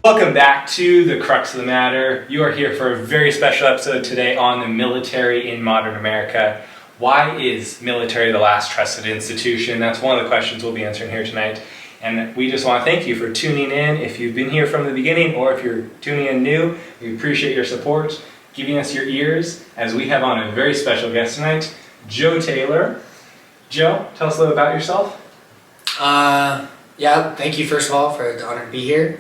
Welcome back to the Crux of the Matter. You are here for a very special episode today on the military in modern America. Why is military the last trusted institution? That's one of the questions we'll be answering here tonight. And we just want to thank you for tuning in. If you've been here from the beginning or if you're tuning in new, we appreciate your support, giving us your ears, as we have on a very special guest tonight, Joe Taylor. Joe, tell us a little about yourself. Yeah, thank you first of all for the honor to be here.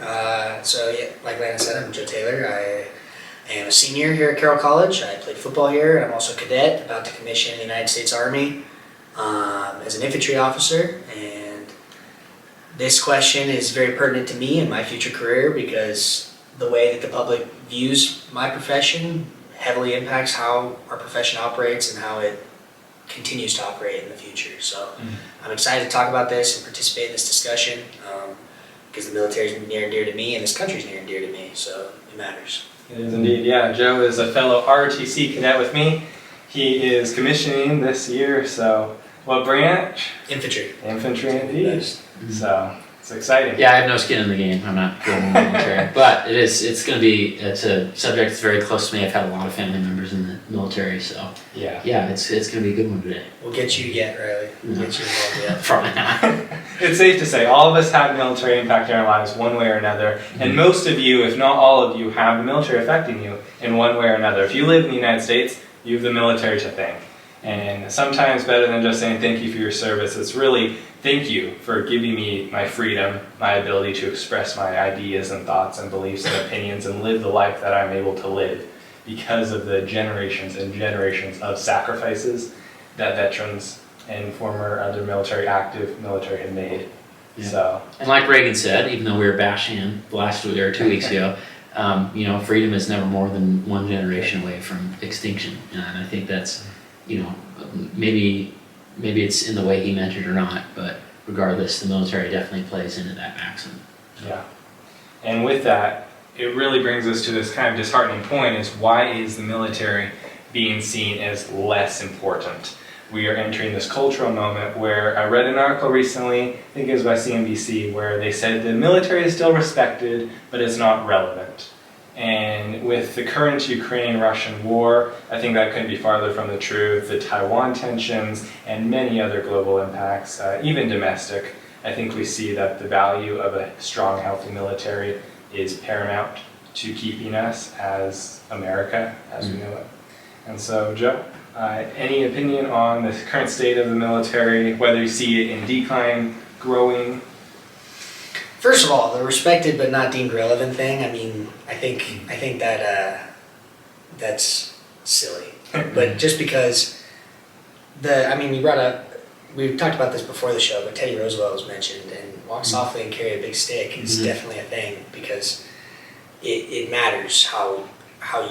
Like Landen said, I'm Joe Taylor. I am a senior here at Carroll College. I played football here. I'm also a cadet, about to commission in the United States Army as an infantry officer. And this question is very pertinent to me and my future career because the way that the public views my profession heavily impacts how our profession operates and how it continues to operate in the future. So I'm excited to talk about this and participate in this discussion because the military is near and dear to me and this country is near and dear to me, so it matters. It is indeed, yeah. Joe is a fellow ROTC cadet with me. He is commissioning this year, so what branch? Infantry. Infantry indeed. So it's exciting. Yeah, I have no skin in the game. I'm not good in the military, but it's a subject that's very close to me. I've had a lot of family members in the military, so yeah, it's going to be a good one today. We'll get you yet, Riley. We'll get you involved yet. Probably not. It's safe to say all of us have military impact in our lives one way or another, and most of you, if not all of you, have the military affecting you in one way or another. If you live in the United States, you have the military to thank. And sometimes better than just saying thank you for your service, it's really thank you for giving me my freedom, my ability to express my ideas and thoughts and beliefs and opinions and live the life that I'm able to live because of the generations and generations of sacrifices that veterans and former other active military have made. Yeah. So, and like Reagan said, even though we were bashing him last week or 2 weeks ago, freedom is never more than one generation away from extinction. And I think that's, maybe it's in the way he meant it or not, but regardless, the military definitely plays into that maxim. Yeah. And with that, it really brings us to this kind of disheartening point is why is the military being seen as less important? We are entering this cultural moment where I read an article recently, I think it was by CNBC, where they said the military is still respected, but it's not relevant. And with the current Ukraine-Russian war, I think that couldn't be farther from the truth. The Taiwan tensions and many other global impacts, even domestic, I think we see that the value of a strong, healthy military is paramount to keeping us as America, as we know it. And so, Joe, any opinion on the current state of the military, whether you see it in decline, growing? First of all, the respected but not deemed relevant thing, I think that that's silly. But just because you brought up, we talked about this before the show, but Teddy Roosevelt was mentioned, and walk softly and carry a big stick is definitely a thing because it matters how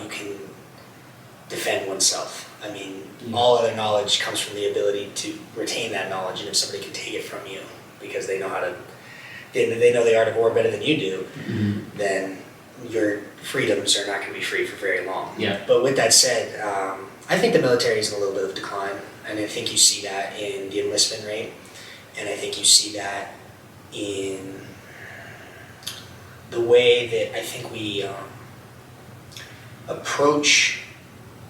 you can defend oneself. All other knowledge comes from the ability to retain that knowledge, and if somebody can take it from you because they know they know the art of war better than you do, then your freedoms are not going to be free for very long. Yeah. But with that said, I think the military is in a little bit of decline, and I think you see that in the enlistment rate, and I think you see that in the way that I think we approach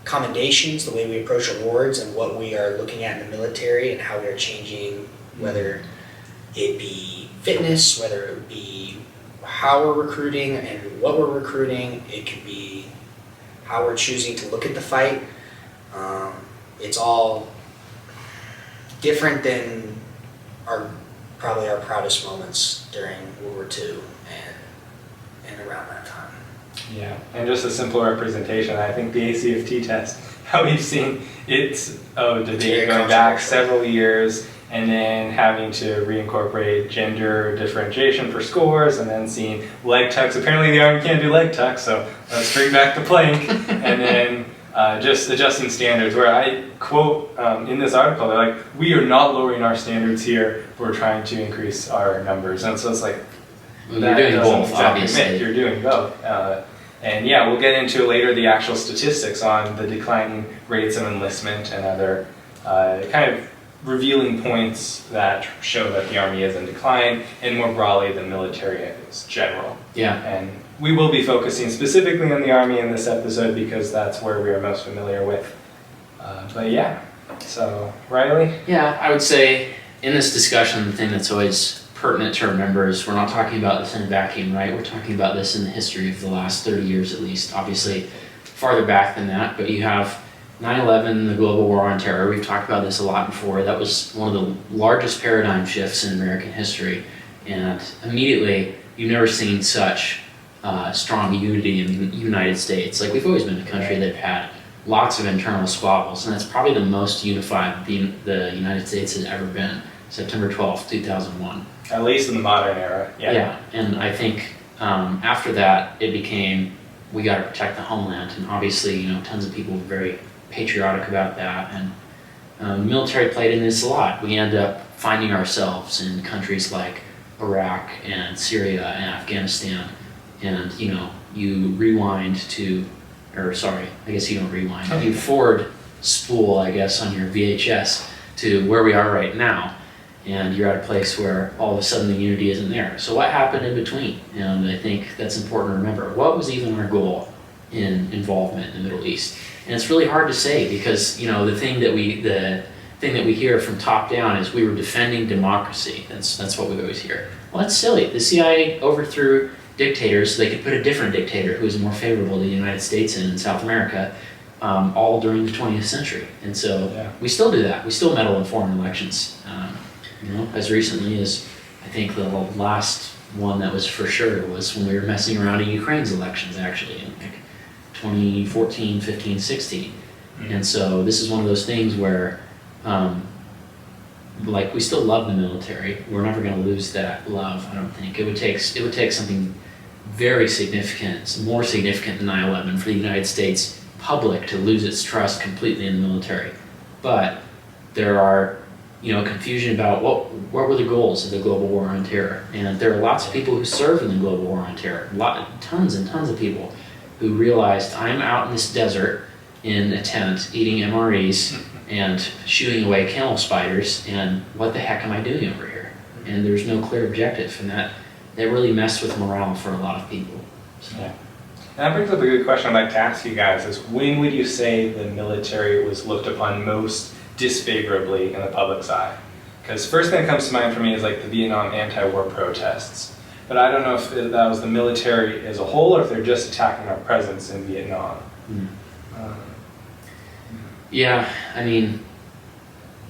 commendations, the way we approach awards, and what we are looking at in the military, and how we are changing, whether it be fitness, whether it be how we're recruiting and what we're recruiting. It could be how we're choosing to look at the fight. It's all different than probably our proudest moments during World War II and around that time. Yeah, and just a simple representation. I think the ACFT test, how we've seen it's a debate going back several years, and then having to reincorporate gender differentiation for scores, and then seeing leg tucks. Apparently the Army can't do leg tucks, so let's bring back the plank. And then just adjusting standards, where I quote in this article, they're like, we are not lowering our standards here, we're trying to increase our numbers. And so it's like, you're doing both, obviously. You're doing both. And yeah, we'll get into later the actual statistics on the declining rates of enlistment and other kind of revealing points that show that the Army is in decline, and more broadly, the military is general. Yeah. And we will be focusing specifically on the Army in this episode because that's where we are most familiar with. But yeah, so Riley? Yeah, I would say in this discussion, the thing that's always pertinent to remember is we're not talking about this in a vacuum, right? We're talking about this in the history of the last 30 years at least. Obviously, farther back than that, but you have 9/11, the global war on terror. We've talked about this a lot before. That was one of the largest paradigm shifts in American history. And immediately, you've never seen such strong unity in the United States. Like, we've always been a country that had lots of internal squabbles, and that's probably the most unified the United States has ever been. September 12th, 2001. At least in the modern era, yeah. Yeah, and I think after that, it became, we got to protect the homeland, and obviously, tons of people were very patriotic about that, and the military played in this a lot. We end up finding ourselves in countries like Iraq and Syria and Afghanistan, and you rewind to, or sorry, I guess you don't rewind, you forward spool, I guess, on your VHS to where we are right now, and you're at a place where all of a sudden the unity isn't there. So what happened in between? And I think that's important to remember. What was even our goal in involvement in the Middle East? And it's really hard to say because the thing that we hear from top down is we were defending democracy. That's what we always hear. Well, that's silly. The CIA overthrew dictators so they could put a different dictator who was more favorable to the United States and in South America, all during the 20th century. And so we still do that. We still meddle in foreign elections. As recently as I think the last one that was for sure was when we were messing around in Ukraine's elections, actually, in like 2014, 15, 16. Mm-hmm. And so this is one of those things where we still love the military. We're never going to lose that love, I don't think. It would take something very significant, more significant than 9/11 for the United States public to lose its trust completely in the military. But there are confusion about what were the goals of the global war on terror. And there are lots of people who served in the global war on terror. Tons and tons of people who realized, I'm out in this desert in a tent eating MREs and shooting away camel spiders, and what the heck am I doing over here? And there's no clear objective, and that really messed with morale for a lot of people. So. Yeah. And that brings up a good question I'd like to ask you guys is, when would you say the military was looked upon most disfavorably in the public's eye? Because first thing that comes to mind for me is like the Vietnam anti-war protests. But I don't know if that was the military as a whole or if they're just attacking our presence in Vietnam. Mm. Yeah, I mean,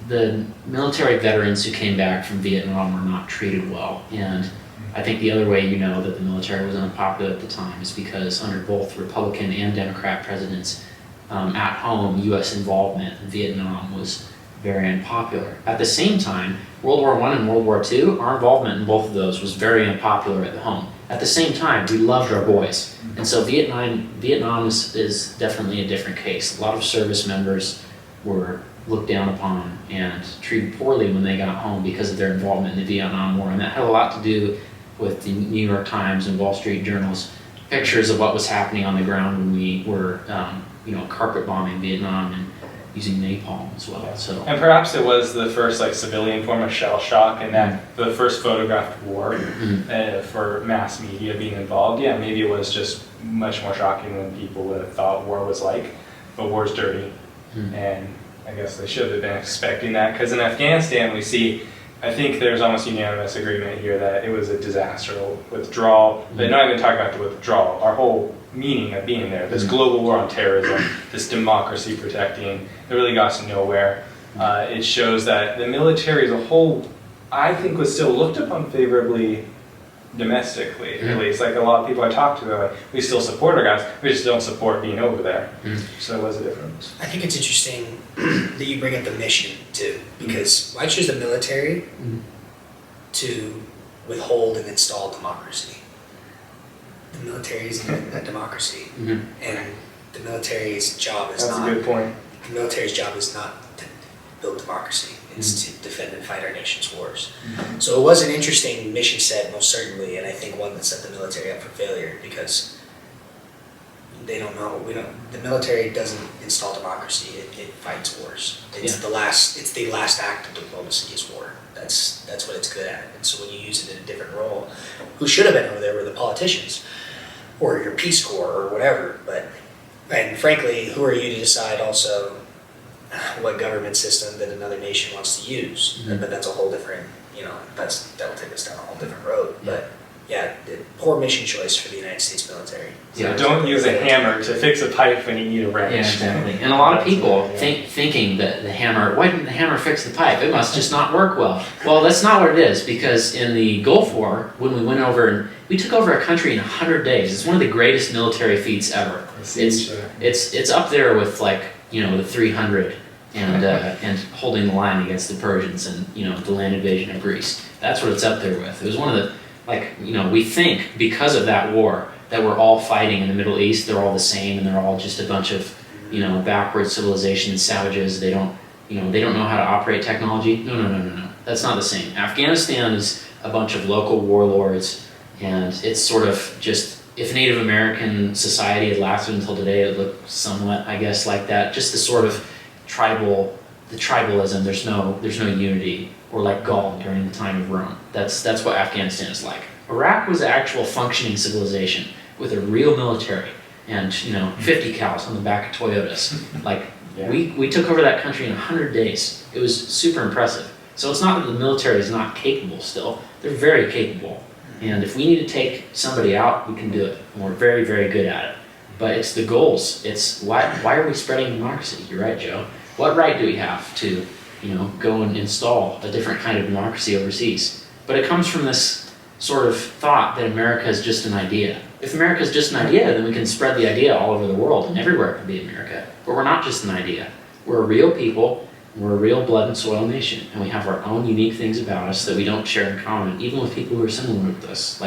the military veterans who came back from Vietnam were not treated well. And I think the other way that the military was unpopular at the time is because under both Republican and Democrat presidents, at home, U.S. involvement in Vietnam was very unpopular. At the same time, World War I and World War II, our involvement in both of those was very unpopular at the home. At the same time, we loved our boys. And so Vietnam is definitely a different case. A lot of service members were looked down upon and treated poorly when they got home because of their involvement in the Vietnam War. And that had a lot to do with the New York Times and Wall Street Journal's pictures of what was happening on the ground when we were carpet bombing Vietnam and using napalm as well. So, and perhaps it was the first civilian form of shell shock, and that the first photographed war for mass media being involved. Yeah, maybe it was just much more shocking than people would have thought war was like. But war's dirty, and I guess they should have been expecting that, because in Afghanistan we see, I think there's almost unanimous agreement here that it was a disaster withdrawal. But not even talking about the withdrawal, our whole meaning of being there, this global war on terrorism, this democracy protecting, it really got to nowhere. It shows that the military as a whole, I think, was still looked upon favorably domestically, at least. Like a lot of people I talk to, they're like, we still support our guys, we just don't support being over there. So it was a difference. I think it's interesting that you bring up the mission too, because why choose the military to withhold and install democracy? The military is a democracy, and the military's job is That's not. a good point. The military's job is not to build democracy; it's to defend and fight our nation's wars. So it was an interesting mission set, most certainly, and I think one that set the military up for failure because they don't know. The military doesn't install democracy. It fights wars. It's the last act of diplomacy is war. That's what it's good at. And so when you use it in a different role, who should have been over there were the politicians, or your Peace Corps, or whatever. And frankly, who are you to decide also what government system that another nation wants to use? Mm-hmm. But that's a whole different, that'll take us down a whole different road. But yeah, poor mission choice for the United States military. So don't use a hammer to fix a pipe when you need a wrench. Yeah, exactly. And a lot of people thinking that the hammer, why didn't the hammer fix the pipe? It must just not work well. Well, that's not what it is, because in the Gulf War, when we went over and we took over a country in 100 days, it's one of the greatest military feats ever. It's up there with the 300 and holding the line against the Persians and the land invasion of Greece. That's what it's up there with. It was one of the we think because of that war that we're all fighting in the Middle East, they're all the same and they're all just a bunch of, backward civilization savages. They don't know how to operate technology. No. That's not the same. Afghanistan is a bunch of local warlords, and it's sort of just, if Native American society had lasted until today, it looked somewhat, I guess, like that. Just the sort of tribalism, there's no unity, or like Gaul during the time of Rome. That's what Afghanistan is like. Iraq was an actual functioning civilization with a real military and 50 cows on the back of Toyotas. We took over that country in 100 days. It was super impressive. So it's not that the military is not capable still. They're very capable. And if we need to take somebody out, we can do it. And we're very, very good at it. But it's the goals. It's why are we spreading democracy? You're right, Joe. What right do we have to go and install a different kind of democracy overseas? But it comes from this sort of thought that America is just an idea. If America is just an idea, then we can spread the idea all over the world, and everywhere can be America. But we're not just an idea. We're a real people, we're a real blood and soil nation, and we have our own unique things about us that we don't share in common, even with people who are similar with us.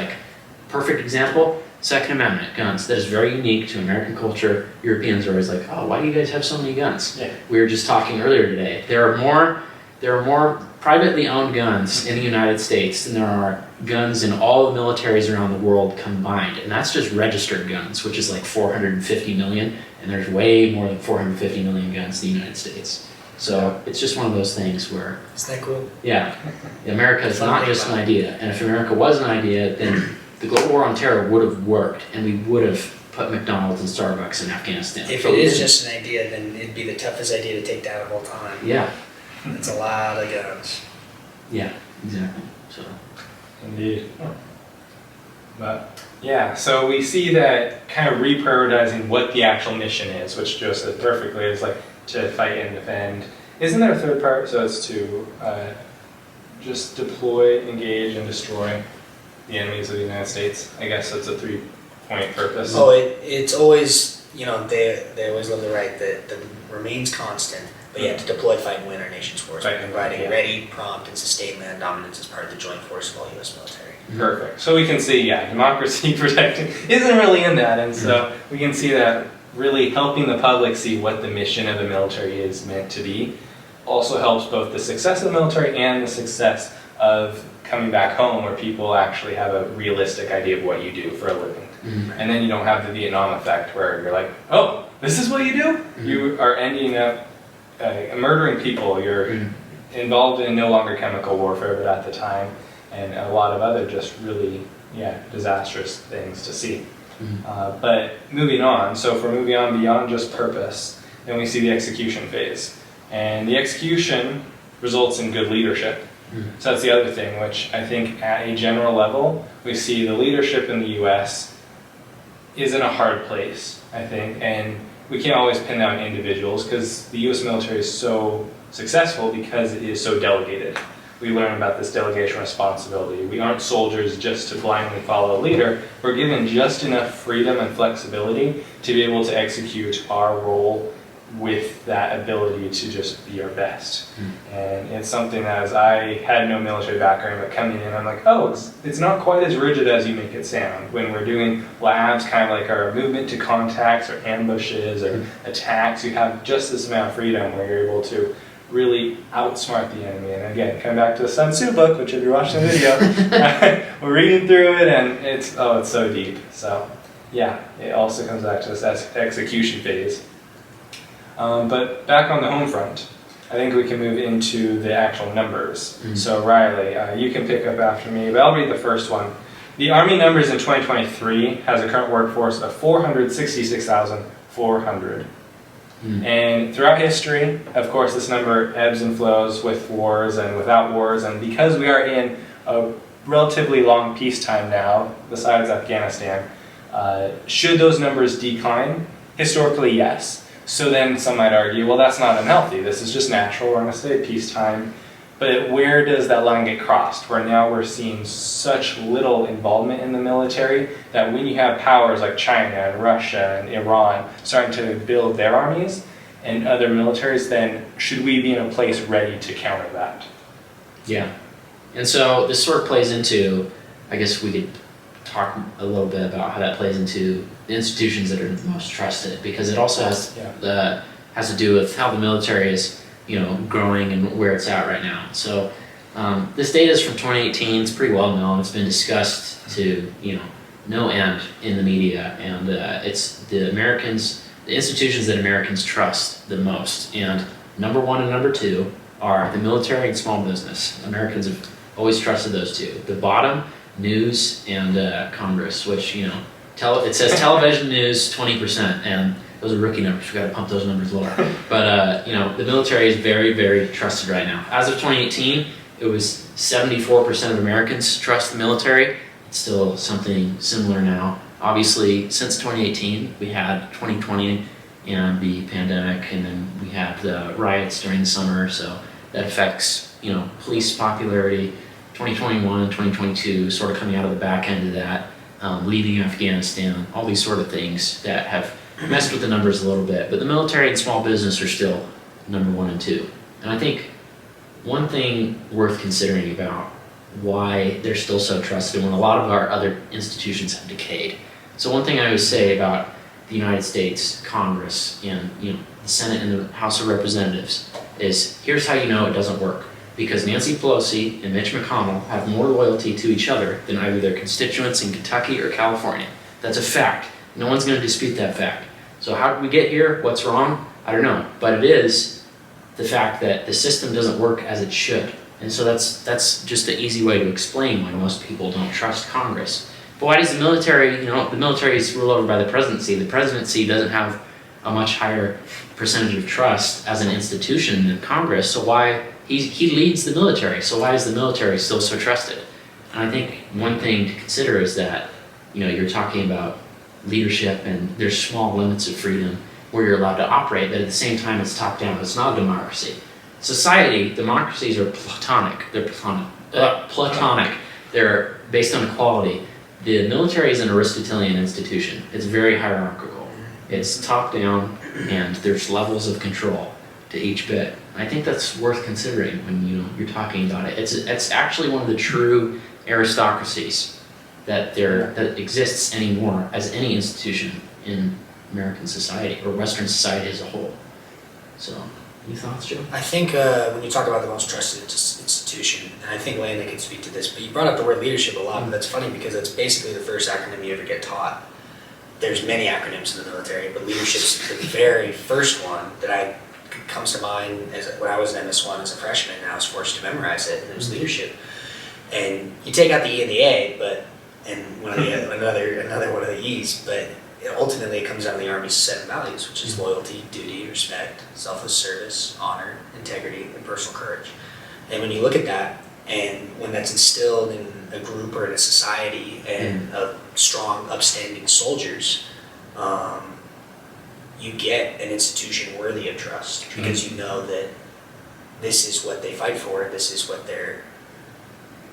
Perfect example, Second Amendment, guns. That is very unique to American culture. Europeans are always like, oh, why do you guys have so many guns? Yeah. We were just talking earlier today. There are more privately owned guns in the United States than there are guns in all the militaries around the world combined. And that's just registered guns, which is like 450 million. And there's way more than 450 million guns in the United States. So it's just one of those things where... Isn't that cool? Yeah. America is not just an idea. And if America was an idea, then the global war on terror would have worked, and we would have put McDonald's and Starbucks in Afghanistan. If it is just an idea, then it'd be the toughest idea to take down of all time. Yeah. It's a lot of guns. Yeah, exactly. So. Indeed. But yeah, so we see that kind of reprioritizing what the actual mission is, which Joe said perfectly, is to fight and defend. Isn't there a third part? So it's to just deploy, engage, and destroy the enemies of the United States. I guess that's a 3-point purpose. Oh, it's always, they always love the right that remains constant, but yeah, to deploy, fight, and win our nation's wars, providing ready, prompt, and sustained land dominance as part of the joint force of all U.S. military. Perfect. So we can see, democracy protecting isn't really in that, and so we can see that really helping the public see what the mission of the military is meant to be also helps both the success of the military and the success of coming back home, where people actually have a realistic idea of what you do for a living. Mm-hmm. And then you don't have the Vietnam effect where you're like, oh, this is what you do? Mm-hmm. You are ending up murdering people. You're involved in no longer chemical warfare, but at the time, and a lot of other just really, disastrous things to see. Mm-hmm. But moving on, so if we're moving on beyond just purpose, then we see the execution phase. And the execution results in good leadership. So that's the other thing, which I think at a general level, we see the leadership in the U.S. is in a hard place, I think, and we can't always pin down individuals because the U.S. military is so successful because it is so delegated. We learn about this delegation responsibility. We aren't soldiers just to blindly follow a leader. We're given just enough freedom and flexibility to be able to execute our role with that ability to just be our best. And it's something that, as I had no military background, but coming in, I'm like, oh, it's not quite as rigid as you make it sound. When we're doing labs, kind of like our movement to contacts or ambushes or attacks, you have just this amount of freedom where you're able to really outsmart the enemy. And again, come back to the Sun Tzu book, which if you're watching the video, we're reading through it, and it's so deep. So Yeah, it also comes back to this execution phase. But back on the home front, I think we can move into the actual numbers. So Riley, you can pick up after me, but I'll read the first one. The Army numbers in 2023 has a current workforce of 466,400. And throughout history, of course, this number ebbs and flows with wars and without wars. And because we are in a relatively long peacetime now, besides Afghanistan, should those numbers decline? Historically, yes. So then some might argue, well, that's not unhealthy. This is just natural. We're going to stay at peacetime. But where does that line get crossed? Where now we're seeing such little involvement in the military that when you have powers like China and Russia and Iran starting to build their armies and other militaries, then should we be in a place ready to counter that? Yeah. And so this sort of plays into, I guess we could talk a little bit about how that plays into the institutions that are the most trusted, because it also has to do with how the military is, growing and where it's at right now. So this data is from 2018. It's pretty well known. It's been discussed to no end in the media, and it's the institutions that Americans trust the most. And number one and number two are the military and small business. Americans have always trusted those two. The bottom, news and Congress, which it says television news 20%, and those are rookie numbers. We got to pump those numbers lower. But the military is very, very trusted right now. As of 2018, it was 74% of Americans trust the military. It's still something similar now. Obviously, since 2018, we had 2020 and the pandemic, and then we had the riots during the summer. So that affects police popularity. 2021 and 2022 sort of coming out of the back end of that, leaving Afghanistan, all these sort of things that have messed with the numbers a little bit. But the military and small business are still number one and two. And I think one thing worth considering about why they're still so trusted when a lot of our other institutions have decayed. So one thing I always say about the United States Congress and the Senate and the House of Representatives is, here's how you know it doesn't work. Because Nancy Pelosi and Mitch McConnell have more loyalty to each other than either their constituents in Kentucky or California. That's a fact. No one's going to dispute that fact. So how did we get here? What's wrong? I don't know. But it is the fact that the system doesn't work as it should. And so that's just an easy way to explain why most people don't trust Congress. But why does the military, the military is ruled over by the presidency. The presidency doesn't have a much higher percentage of trust as an institution than Congress. So why... He leads the military, so why is the military still so trusted? And I think one thing to consider is that, you're talking about leadership and there's small limits of freedom where you're allowed to operate, but at the same time it's top down. It's not a democracy. Democracies are platonic. They're platonic. They're based on equality. The military is an Aristotelian institution. It's very hierarchical. It's top down, and there's levels of control to each bit. I think that's worth considering when you're talking about it. It's actually one of the true aristocracies that exists anymore as any institution in American society or Western society as a whole. So, any thoughts, Joe? I think when you talk about the most trusted institution, and I think Landon can speak to this, but you brought up the word leadership a lot, and that's funny because that's basically the first acronym you ever get taught. There's many acronyms in the military, but leadership's the very first one that comes to mind when I was in MS1 as a freshman, and I was forced to memorize it, and it was leadership. And you take out the E and the A, and another one of the E's, but ultimately it comes down to the Army's 7 values, which is loyalty, duty, respect, selfless service, honor, integrity, and personal courage. And when you look at that, and when that's instilled in a group or in a society and of strong, upstanding soldiers, you get an institution worthy of trust because you know that this is what they fight for, this is what their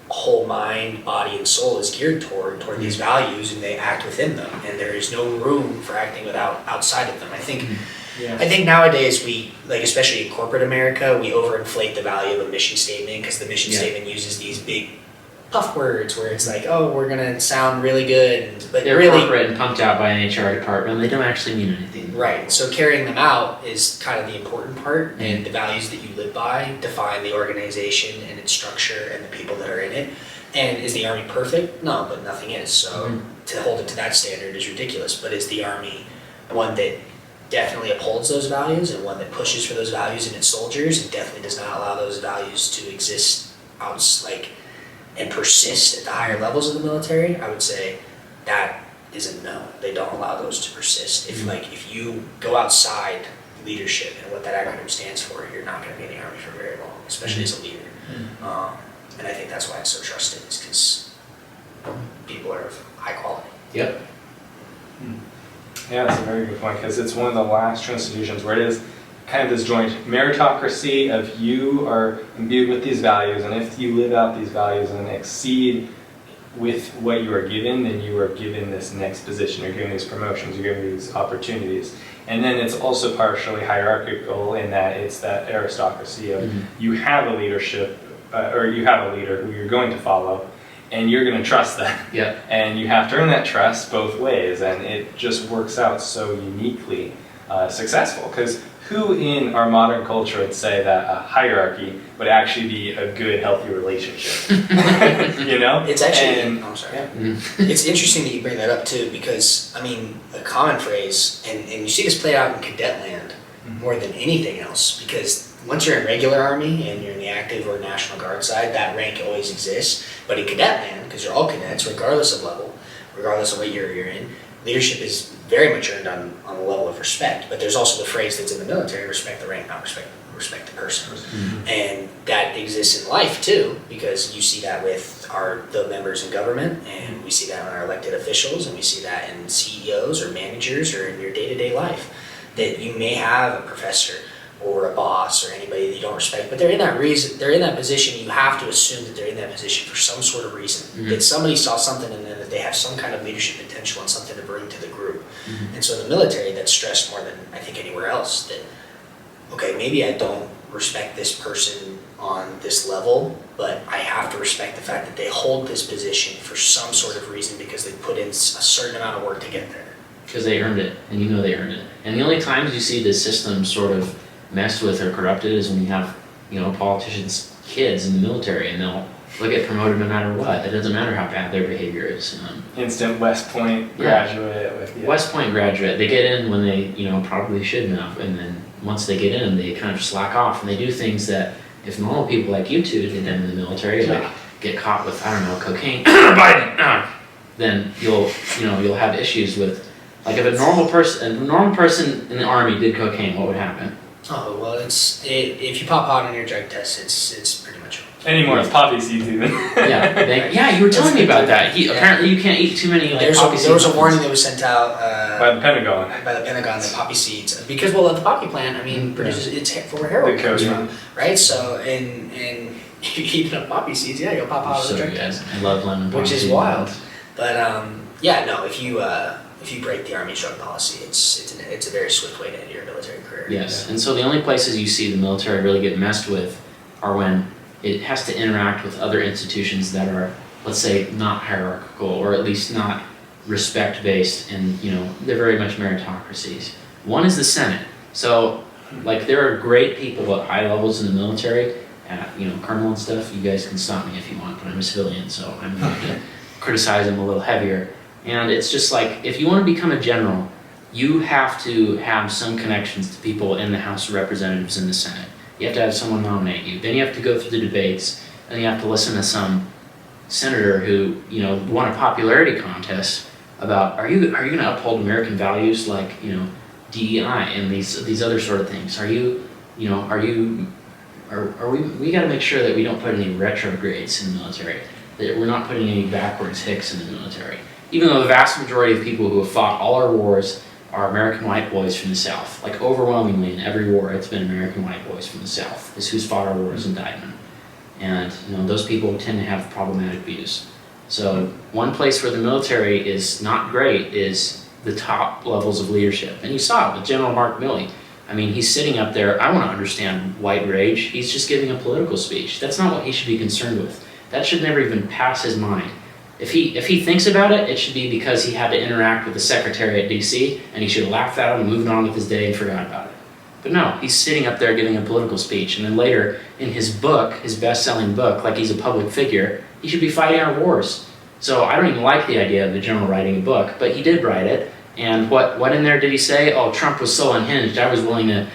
whole mind, body, and soul is geared toward these values, and they act within them, and there is no room for acting outside of them. I think nowadays we, especially in corporate America, we overinflate the value of a mission statement because the mission statement uses these big puff words where it's like, oh, we're gonna sound really good, but they're really corporate and pumped out by an HR department. They don't actually mean anything. Right. So carrying them out is kind of the important part, and the values that you live by define the organization and its structure and the people that are in it. And is the Army perfect? No, but nothing is. So to hold it to that standard is ridiculous. But is the Army one that definitely upholds those values and one that pushes for those values in its soldiers and definitely does not allow those values to exist and persist at the higher levels of the military? I would say that is a no. They don't allow those to persist. If you go outside leadership and what that acronym stands for, you're not going to be in the Army for very long, especially as a leader. And I think that's why it's so trusted, is because people are of high quality. Yep. Yeah, that's a very good point, because it's one of the last true institutions where it is kind of this joint meritocracy of you are imbued with these values, and if you live out these values and exceed with what you are given, then you are given this next position, you're given these promotions, you're given these opportunities. And then it's also partially hierarchical in that it's that aristocracy of you have a leadership, or you have a leader who you're going to follow, and you're going to trust them. Yep. And you have to earn that trust both ways, and it just works out so uniquely successful. Because who in our modern culture would say that a hierarchy would actually be a good, healthy relationship? You know? It's actually, And, I'm sorry. yeah. It's interesting that you bring that up too, because I mean, a common phrase, and you see this played out in cadet land more than anything else, because once you're in regular Army and you're in the active or National Guard side, that rank always exists. But in cadet land, because you're all cadets, regardless of level, regardless of what year you're in, leadership is very much earned on the level of respect. But there's also the phrase that's in the military: respect the rank, not respect the person. And that exists in life too, because you see that with the members in government, and we see that in our elected officials, and we see that in CEOs or managers or in your day-to-day life, that you may have a professor or a boss or anybody that you don't respect, but they're in that position. You have to assume that they're in that position for some sort of reason, that somebody saw something in them, that they have some kind of leadership potential and something to bring to the group. And so in the military, that's stressed more than I think anywhere else, that okay, maybe I don't respect this person on this level, but I have to respect the fact that they hold this position for some sort of reason, because they put in a certain amount of work to get there. Because they earned it, and you know they earned it. And the only times you see this system sort of messed with or corrupted is when you have, politicians' kids in the military, and they'll get promoted no matter what. It doesn't matter how bad their behavior is. Instant West Point graduate. West Point graduate, they get in when they, probably shouldn't have, and then once they get in, they kind of slack off, and they do things that if normal people like you two did them in the military, like get caught with, I don't know, cocaine, then you'll have issues with, like if a normal person in the Army did cocaine, what would happen? Oh well, if you pop out on your drug test, it's pretty much. Anymore, it's poppy seeds even. You were telling me about that. Apparently you can't eat too many poppy seeds. There was a warning that was sent out by the Pentagon. That poppy seeds, because the poppy plant, produces it's for heroin comes from, right? So and if you eat enough poppy seeds, you'll pop out of the drug test. I love lemon poppy, which is wild. But if you break the Army drug policy, it's a very swift way to end your military career. Yes, and so the only places you see the military really get messed with are when it has to interact with other institutions that are, let's say, not hierarchical, or at least not respect-based, and they're very much meritocracies. One is the Senate. So, there are great people at high levels in the military, colonel and stuff. You guys can stop me if you want, but I'm a civilian, so I'm going to criticize them a little heavier. And it's just if you want to become a general, you have to have some connections to people in the House of Representatives and the Senate. You have to have someone nominate you. Then you have to go through the debates, and you have to listen to some senator who, won a popularity contest about, are you going to uphold American values like, DEI and these other sort of things? We got to make sure that we don't put any retrogrades in the military, that we're not putting any backwards hicks in the military. Even though the vast majority of people who have fought all our wars are American white boys from the South. Overwhelmingly in every war, it's been American white boys from the South is who's fought our wars and died in them. And those people tend to have problematic views. So one place where the military is not great is the top levels of leadership. And you saw it with General Mark Milley. He's sitting up there, I want to understand white rage. He's just giving a political speech. That's not what he should be concerned with. That should never even pass his mind. If he thinks about it, it should be because he had to interact with the secretary at DC, and he should have laughed at him and moved on with his day and forgot about it. But no, he's sitting up there giving a political speech, and then later in his book, his best-selling book, he's a public figure, He should be fighting our wars. So I don't even like the idea of the general writing a book, but he did write it. And what in there did he say? Oh, Trump was so unhinged, I was willing to,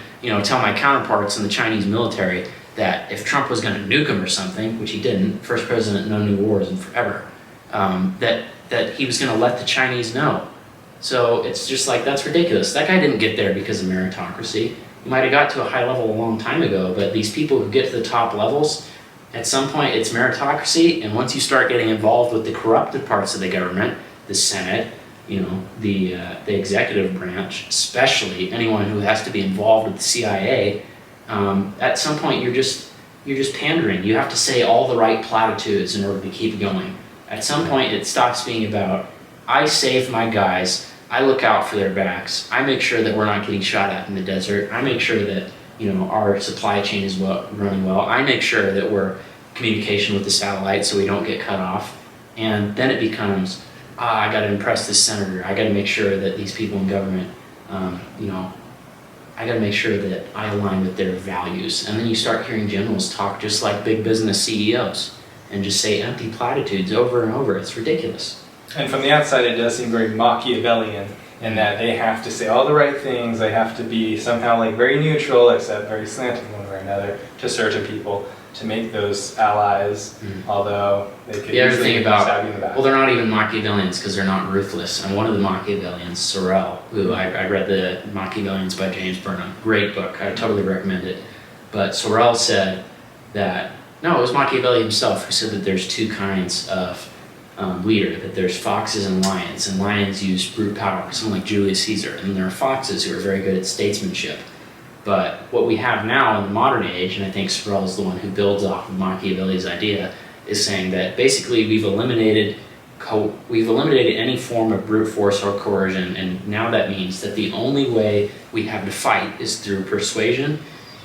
tell my counterparts in the Chinese military that if Trump was going to nuke him or something, which he didn't, first president, no new wars in forever, that he was going to let the Chinese know. So it's just like, that's ridiculous. That guy didn't get there because of meritocracy. He might have got to a high level a long time ago, but these people who get to the top levels, at some point it's meritocracy, and once you start getting involved with the corrupted parts of the government, the Senate, the executive branch, especially anyone who has to be involved with the CIA, at some point you're just pandering. You have to say all the right platitudes in order to keep going. At some point it stops being about, I save my guys, I look out for their backs, I make sure that we're not getting shot at in the desert, I make sure that our supply chain is running well, I make sure that we're communication with the satellite so we don't get cut off. And then it becomes, I got to impress this senator, I got to make sure that these people in government, I got to make sure that I align with their values. And then you start hearing generals talk just like big business CEOs and just say empty platitudes over and over. It's ridiculous. And from the outside, it does seem very Machiavellian in that they have to say all the right things, they have to be somehow like very neutral, except very slanted one way or another to certain people to make those allies, although they could easily stab you in the back. Well, they're not even Machiavellians because they're not ruthless. And one of the Machiavellians, Sorel, who I read the Machiavellians by James Burnham, great book, I totally recommend it. But Sorel said that, no, it was Machiavelli himself who said that there's two kinds of leader, that there's foxes and lions use brute power, someone like Julius Caesar, and there are foxes who are very good at statesmanship. But what we have now in the modern age, and I think Sorel is the one who builds off of Machiavelli's idea, is saying that basically we've eliminated any form of brute force or coercion, and now that means that the only way we have to fight is through persuasion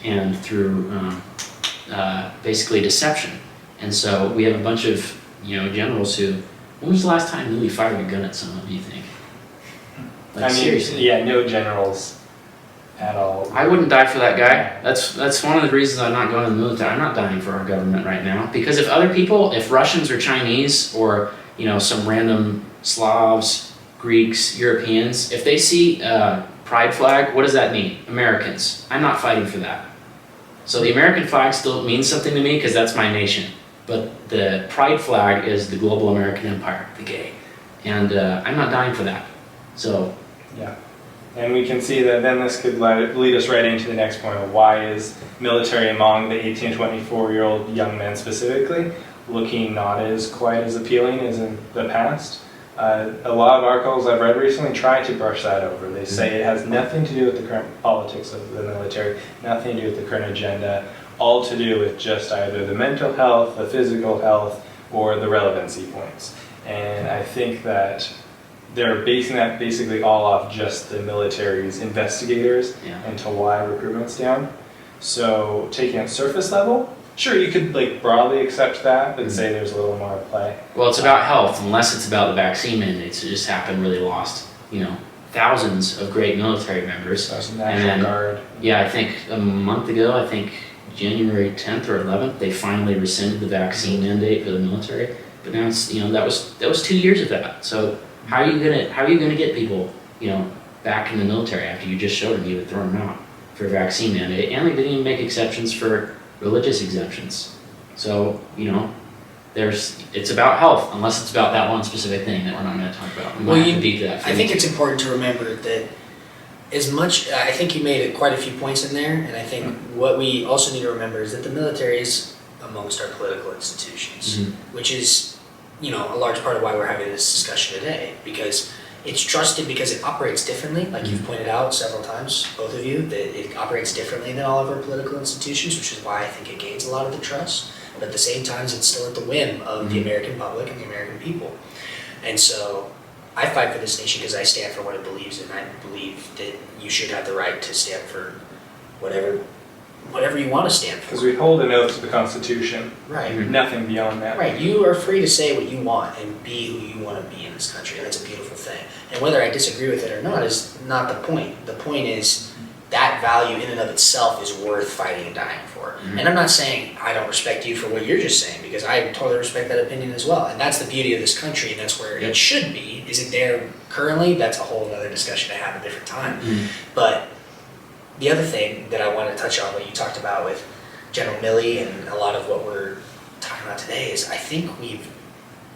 and through basically deception. And so we have a bunch of generals who, when was the last time Louis fired a gun at someone, do you think? Seriously. Yeah, no generals at all. I wouldn't die for that guy. That's one of the reasons I'm not going to the military. I'm not dying for our government right now. Because if other people, if Russians or Chinese or, some random Slavs, Greeks, Europeans, if they see a pride flag, what does that mean? Americans. I'm not fighting for that. So the American flag still means something to me because that's my nation. But the pride flag is the global American empire, the gay. And I'm not dying for that. So. Yeah. And we can see that then this could lead us right into the next point of why is military among the 18 to 24-year-old young men specifically looking not as quite as appealing as in the past. A lot of articles I've read recently try to brush that over. They say it has nothing to do with the current politics of the military, nothing to do with the current agenda, all to do with just either the mental health, the physical health, or the relevancy points. And I think that they're basing that basically all off just the military's investigators into why recruitment's down. So taking it surface level, sure, you could broadly accept that, but say there's a little more at play. Well, it's about health, unless it's about the vaccine mandates. It just happened really lost, thousands of great military members. There's National Guard. Yeah, I think a month ago, January 10th or 11th, they finally rescinded the vaccine mandate for the military. But now it's, that was 2 years of that. So how are you gonna get people, back in the military after you just showed them you would throw them out for a vaccine mandate? And they didn't even make exceptions for religious exemptions. So, it's about health, unless it's about that one specific thing that we're not going to talk about. I think it's important to remember that I think you made quite a few points in there, and I think what we also need to remember is that the military is amongst our political institutions, which is, a large part of why we're having this discussion today, because it's trusted because it operates differently, like you've pointed out several times, both of you, that it operates differently than all of our political institutions, which is why I think it gains a lot of the trust. But at the same time, it's still at the whim of the American public and the American people. And so I fight for this nation because I stand for what it believes in. I believe that you should have the right to stand for whatever you want to stand for. Because we hold an oath to the Constitution. Right. Nothing beyond that. Right. You are free to say what you want and be who you want to be in this country. That's a beautiful thing. And whether I disagree with it or not is not the point. The point is that value in and of itself is worth fighting and dying for. And I'm not saying I don't respect you for what you're just saying, because I totally respect that opinion as well. And that's the beauty of this country, and that's where it should be. Is it there currently? That's a whole other discussion to have at a different time. But the other thing that I want to touch on, what you talked about with General Milley and a lot of what we're talking about today, is I think we've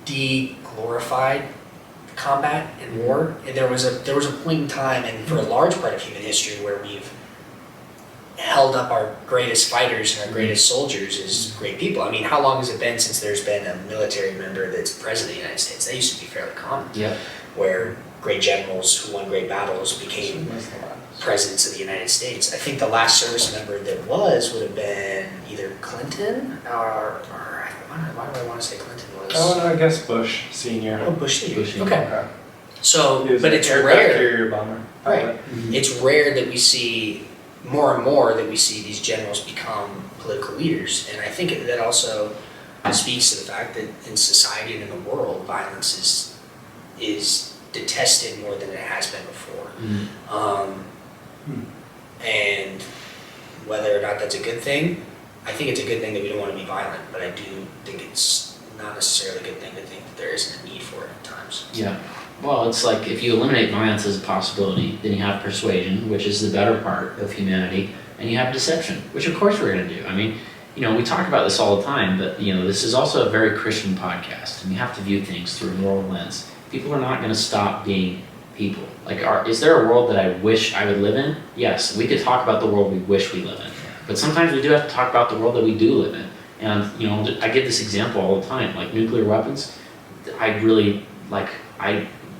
de-glorified combat and war. And there was a point in time, and for a large part of human history, where we've held up our greatest fighters and our greatest soldiers as great people. I mean, how long has it been since there's been a military member that's president of the United States? That used to be fairly common. Where great generals who won great battles became presidents of the United States. I think the last service member that would have been either Clinton or why do I want to say Clinton was? Oh, no, I guess Bush Senior. Oh, Bush Senior. Bush Senior. Okay. So, but it's aircraft rare. carrier bomber. Right. It's rare that we see more and more that we see these generals become political leaders, and I think that also speaks to the fact that in society and in the world, violence is detested more than it has been before. And whether or not that's a good thing, I think it's a good thing that we don't want to be violent, but I do think it's not necessarily a good thing to think that there isn't a need for it at times. Yeah. Well, it's like if you eliminate violence as a possibility, then you have persuasion, which is the better part of humanity, and you have deception, which of course we're going to do. I mean, we talk about this all the time, but this is also a very Christian podcast, and you have to view things through a moral lens. People are not going to stop being people. Like, is there a world that I wish I would live in? Yes, we could talk about the world we wish we live in, but sometimes we do have to talk about the world that we do live in. And I give this example all the time, like nuclear weapons. I really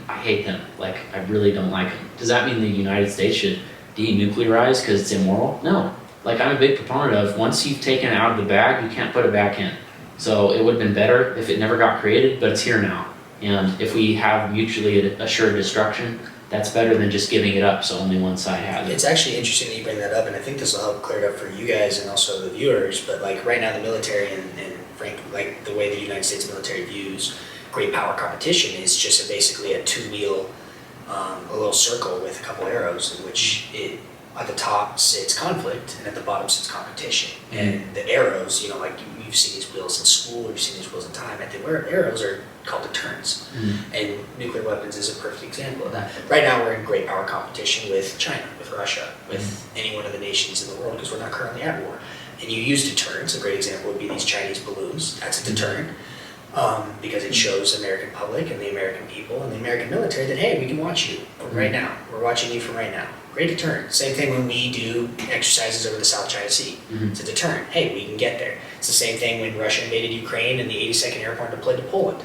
I hate them. Like, I really don't like them. Does that mean the United States should denuclearize because it's immoral? No. Like, I'm a big proponent of once you've taken it out of the bag, you can't put it back in. So it would have been better if it never got created, but it's here now. And if we have mutually assured destruction, that's better than just giving it up so only one side has it. It's actually interesting that you bring that up, and I think this will help clear it up for you guys and also the viewers, but like right now the military and frankly, like the way the United States military views great power competition is just basically a two-wheel, a little circle with a couple arrows in which it at the top sits conflict and at the bottom sits competition. And the arrows, like you've seen these wheels in school, you've seen these wheels in time, and the arrows are called deterrents. And nuclear weapons is a perfect example of that. Right now we're in great power competition with China, with Russia, with any one of the nations in the world because we're not currently at war. And you use deterrents. A great example would be these Chinese balloons. That's a deterrent. Because it shows the American public and the American people and the American military that, hey, we can watch you from right now. We're watching you from right now. Great deterrent. Same thing when we do exercises over the South China Sea. It's a deterrent. Hey, we can get there. It's the same thing when Russia invaded Ukraine and the 82nd Airborne deployed to Poland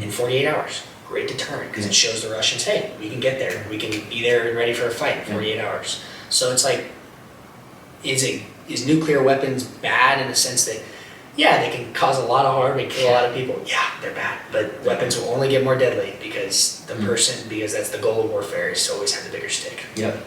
in 48 hours. Great deterrent because it shows the Russians, hey, we can get there. We can be there and ready for a fight in 48 hours. So it's like, is nuclear weapons bad in the sense that, yeah, they can cause a lot of harm and kill a lot of people. Yeah, they're bad. But weapons will only get more deadly because because that's the goal of warfare, is to always have the bigger stick. Yep.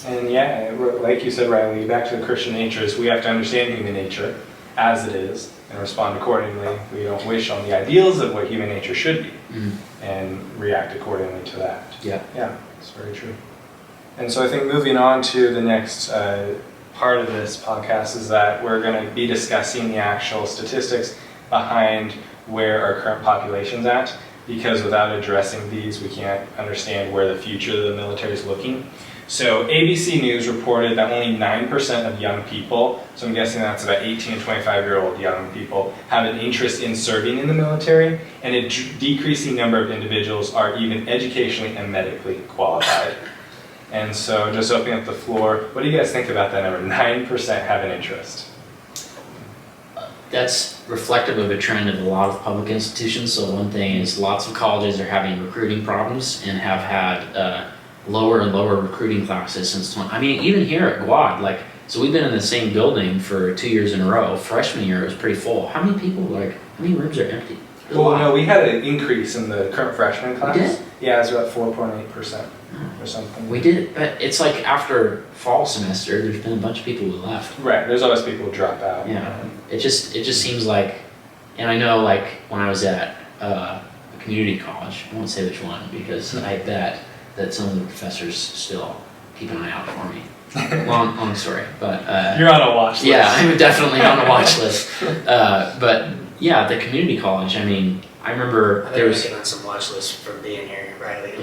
And yeah, like you said, Riley, back to the Christian nature is we have to understand human nature as it is and respond accordingly. We don't wish on the ideals of what human nature should be and react accordingly to that. Yeah. Yeah, it's very true. And so I think moving on to the next part of this podcast is that we're going to be discussing the actual statistics behind where our current population's at, because without addressing these, we can't understand where the future of the military is looking. So ABC News reported that only 9% of young people, so I'm guessing that's about 18 to 25-year-old young people, have an interest in serving in the military, and a decreasing number of individuals are even educationally and medically qualified. And so just opening up the floor, what do you guys think about that number? 9% have an interest. That's reflective of a trend of a lot of public institutions. So one thing is lots of colleges are having recruiting problems and have had lower and lower recruiting classes since even here at Guad, so we've been in the same building for 2 years in a row. Freshman year it was pretty full. How many people, how many rooms are empty? Well, no, we had an increase in the current freshman class. We did? Yeah, it was about 4.8% or something. We did, but it's like after fall semester, there's been a bunch of people who left. Right, there's always people who drop out. Yeah, it just seems like, and I know when I was at a community college, I won't say which one because I bet that some of the professors still keep an eye out for me. long story, but You're on a watch list. yeah, I'm definitely on a watch list. But yeah, the community college. I mean, I remember I've there been was. looking on some watch lists from being here, Riley.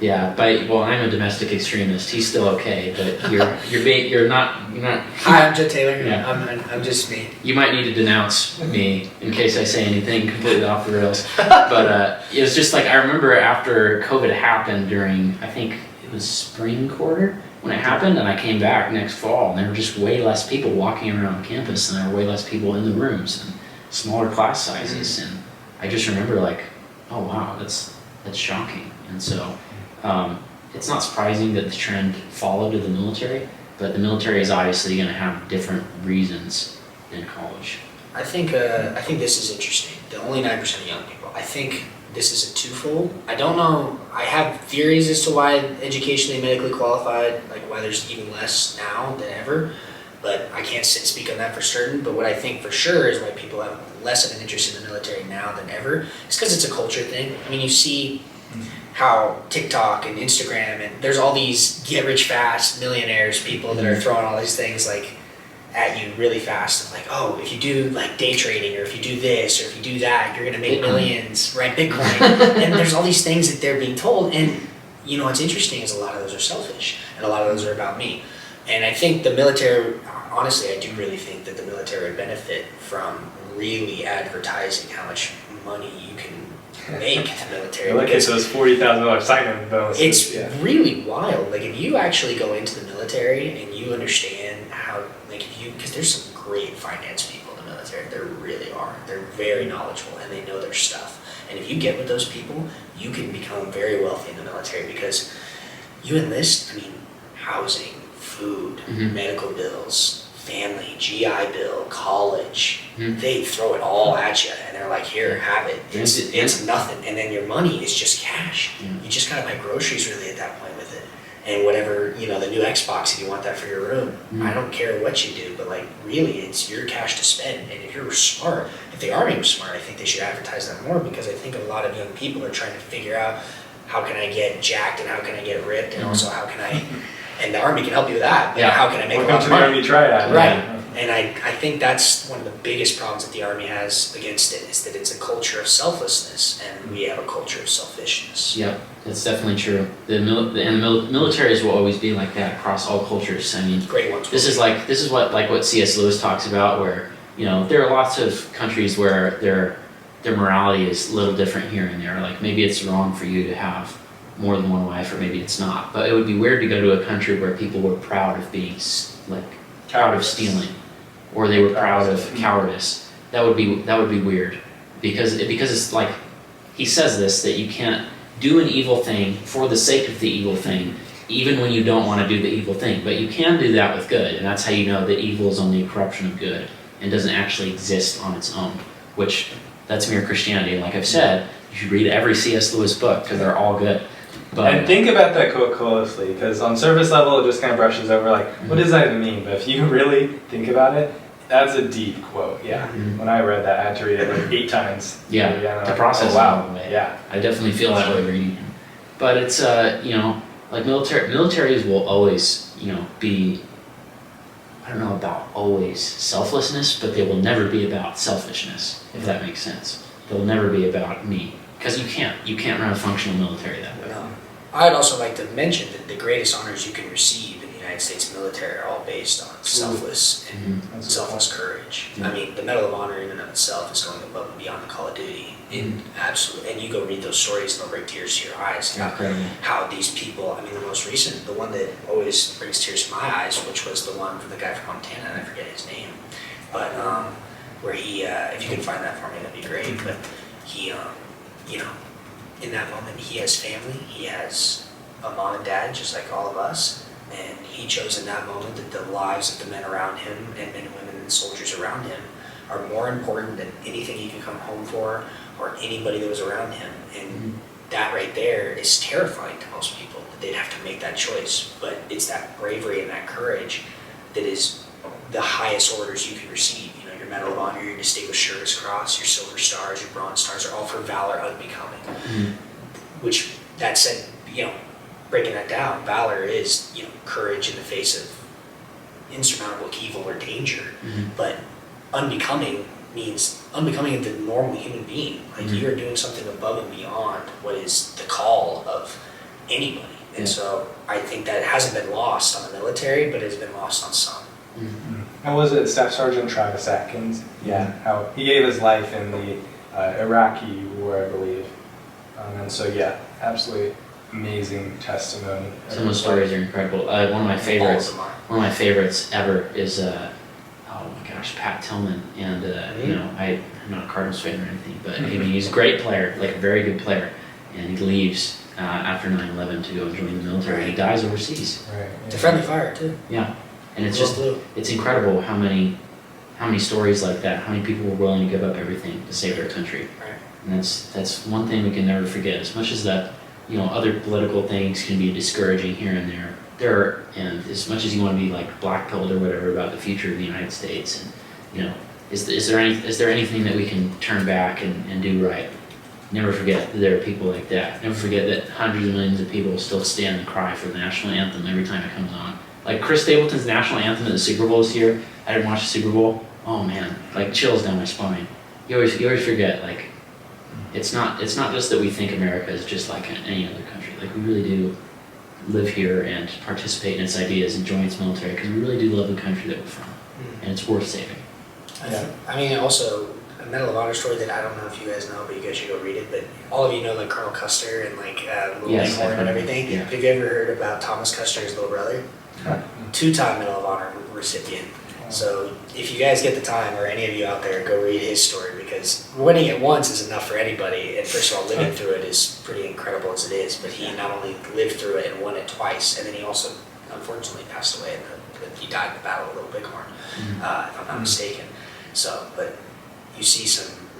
Yeah. Well, I'm a domestic extremist. He's still okay, but you're not. Hi, I'm Joe Taylor. Yeah. I'm just me. You might need to denounce me in case I say anything completely off the rails. But it was just like I remember after COVID happened during, I think it was spring quarter when it happened, and I came back next fall, and there were just way less people walking around campus, and there were way less people in the rooms, and smaller class sizes, and I just remember like, oh wow, that's shocking. And so it's not surprising that the trend followed to the military, but the military is obviously going to have different reasons than college. I think this is interesting. The only 9% of young people. I think this is a twofold. I don't know. I have theories as to why educationally medically qualified, like why there's even less now than ever, but I can't speak on that for certain. But what I think for sure is why people have less of an interest in the military now than ever. It's because it's a culture thing. I mean, you see how TikTok and Instagram and there's all these get rich fast millionaires people that are throwing all these things like at you really fast. Like, oh, if you do like day trading or if you do this or if you do that, you're gonna make millions, right? Bitcoin. And there's all these things that they're being told. And you know what's interesting is a lot of those are selfish and a lot of those are about me. And I think the military, honestly, I do really think that the military would benefit from really advertising how much money you can make the military. Look at those $40,000 sign-in bonuses. It's really wild. Like if you actually go into the military and you understand how, like if you, because there's some great finance people in the military. There really are. They're very knowledgeable and they know their stuff. And if you get with those people, you can become very wealthy in the military because you enlist. I mean, housing, food, medical bills, family, GI Bill, college, they throw it all at you and they're like, here, have it. It's nothing. And then your money is just cash. You just gotta buy groceries really at that point with it. And whatever, you know, the new Xbox, if you want that for your room, I don't care what you do, but like really it's your cash to spend. And if you're smart, if the Army was smart, I think they should advertise that more because I think a lot of young people are trying to figure out how can I get jacked and how can I get ripped and also how can I, and the Army can help you with that, but how can I make a lot of money? Army triad. Right. And I think that's one of the biggest problems that the Army has against it is that it's a culture of selflessness and we have a culture of selfishness. Yep, that's definitely true. The militaries will always be like that across all cultures. I mean, Great ones. this is what C.S. Lewis talks about, where you know there are lots of countries where their morality is a little different here and there. Like maybe it's wrong for you to have more than one wife, or maybe it's not. But it would be weird to go to a country where people were proud of being proud of stealing, or they were proud of cowardice. That would be weird, because it's like he says this, that you can't do an evil thing for the sake of the evil thing, even when you don't want to do the evil thing. But you can do that with good, and that's how you know that evil is only a corruption of good and doesn't actually exist on its own. Which that's mere Christianity. And like I've said, you should read every C.S. Lewis book because they're all good. But, and think about that quote closely, because on surface level it just kind of brushes over like, what does that even mean? But if you really think about it, that's a deep quote. Yeah. When I read that, I had to read it like 8 times. To process it. Wow. Yeah. I definitely feel that way reading him. But it's like militaries will always be, I don't know about always selflessness, but they will never be about selfishness, if that makes sense. They'll never be about me, because you can't run a functional military that way. No. I'd also like to mention that the greatest honors you can receive in the United States military are all based on selfless and selfless courage. I mean, the Medal of Honor in and of itself is going above and beyond the Call of Duty. Absolutely. And you go read those stories and they'll bring tears to your eyes. How these people, I mean, the most recent, the one that always brings tears to my eyes, which was the one from the guy from Montana, and I forget his name, but where he, if you can find that for me, that'd be great. But he, in that moment, he has family, he has a mom and dad, just like all of us, and he chose in that moment that the lives of the men around him and men and women and soldiers around him are more important than anything he could come home for or anybody that was around him. And that right there is terrifying to most people, that they'd have to make that choice. But it's that bravery and that courage that is the highest orders you can receive. Your Medal of Honor, your Distinguished Service Cross, your Silver Stars, your Bronze Stars are all for valor unbecoming. Which, that said, breaking that down, valor is, courage in the face of insurmountable evil or danger. But unbecoming means unbecoming of the normal human being. Like you're doing something above and beyond what is the call of anybody. And so I think that hasn't been lost on the military, but has been lost on some. How was it, Staff Sergeant Travis Atkins? Yeah, how he gave his life in the Iraqi war, I believe. And so, yeah, absolutely amazing testimony. Some of the stories are incredible. One of my favorites ever is, oh my gosh, Pat Tillman. And, I'm not a Cardinals fan or anything, but I mean, he's a great player, like a very good player. And he leaves after 9/11 to go join the military. And he dies overseas. Right. It's a friendly fire, too. Yeah. And it's just, it's incredible how many stories like that, how many people were willing to give up everything to save their country. Right. And that's one thing we can never forget. As much as that, other political things can be discouraging here and there, and as much as you want to be like black-pilled or whatever about the future of the United States, and is there anything that we can turn back and do right? Never forget that there are people like that. Never forget that hundreds of millions of people still stand and cry for the national anthem every time it comes on. Like Chris Stapleton's national anthem at the Super Bowl this year. I didn't watch the Super Bowl. Oh man, like chills down my spine. You always forget, like it's not just that we think America is just like any other country. Like we really do live here and participate in its ideas and join its military because we really do love the country that we're from, and it's worth saving. I mean, also a Medal of Honor story that I don't know if you guys know, but you guys should go read it. But all of you know like Colonel Custer and like Little Bighorn and everything. Yeah. Have you ever heard about Thomas Custer's little brother? Two-time Medal of Honor recipient. So if you guys get the time, or any of you out there, go read his story, because winning it once is enough for anybody. And first of all, living through it is pretty incredible as it is. But he not only lived through it and won it twice, and then he also unfortunately passed away. He died in the Battle of Little Bighorn, if I'm not mistaken. So, but you see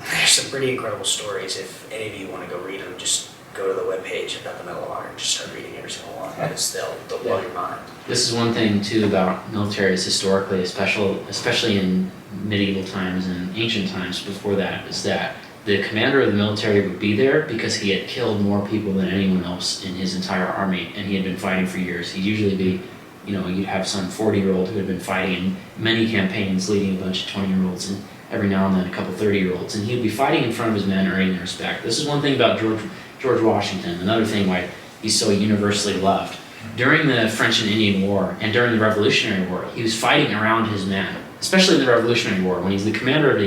there's some pretty incredible stories. If any of you want to go read them, just go to the webpage about the Medal of Honor and just start reading every single one, because they'll blow your mind. This is one thing too about militaries historically, especially in medieval times and ancient times before that, is that the commander of the military would be there because he had killed more people than anyone else in his entire army, and he had been fighting for years. He'd usually be, you'd have some 40-year-old who had been fighting in many campaigns, leading a bunch of 20-year-olds, and every now and then a couple 30-year-olds, and he'd be fighting in front of his men, earning their respect. This is one thing about George Washington, another thing why he's so universally loved. During the French and Indian War and during the Revolutionary War, he was fighting around his men, especially in the Revolutionary War, when he's the commander of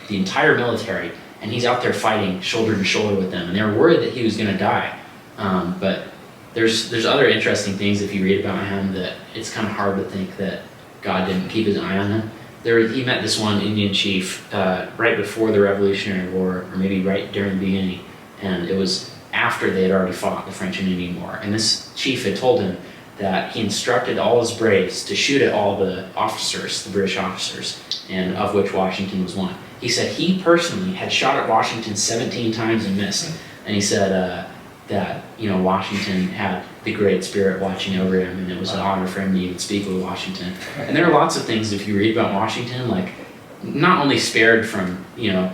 the entire military, and he's out there fighting shoulder to shoulder with them, and they were worried that he was going to die. But there's other interesting things if you read about him, that it's kind of hard to think that God didn't keep his eye on him. He met this one Indian chief right before the Revolutionary War, or maybe right during the beginning, and it was after they had already fought the French and Indian War. And this chief had told him that he instructed all his braves to shoot at all the officers, the British officers, and of which Washington was one. He said he personally had shot at Washington 17 times and missed. And he said that Washington had the Great Spirit watching over him, and it was an honor for him to even speak with Washington. And there are lots of things, if you read about Washington, like not only spared from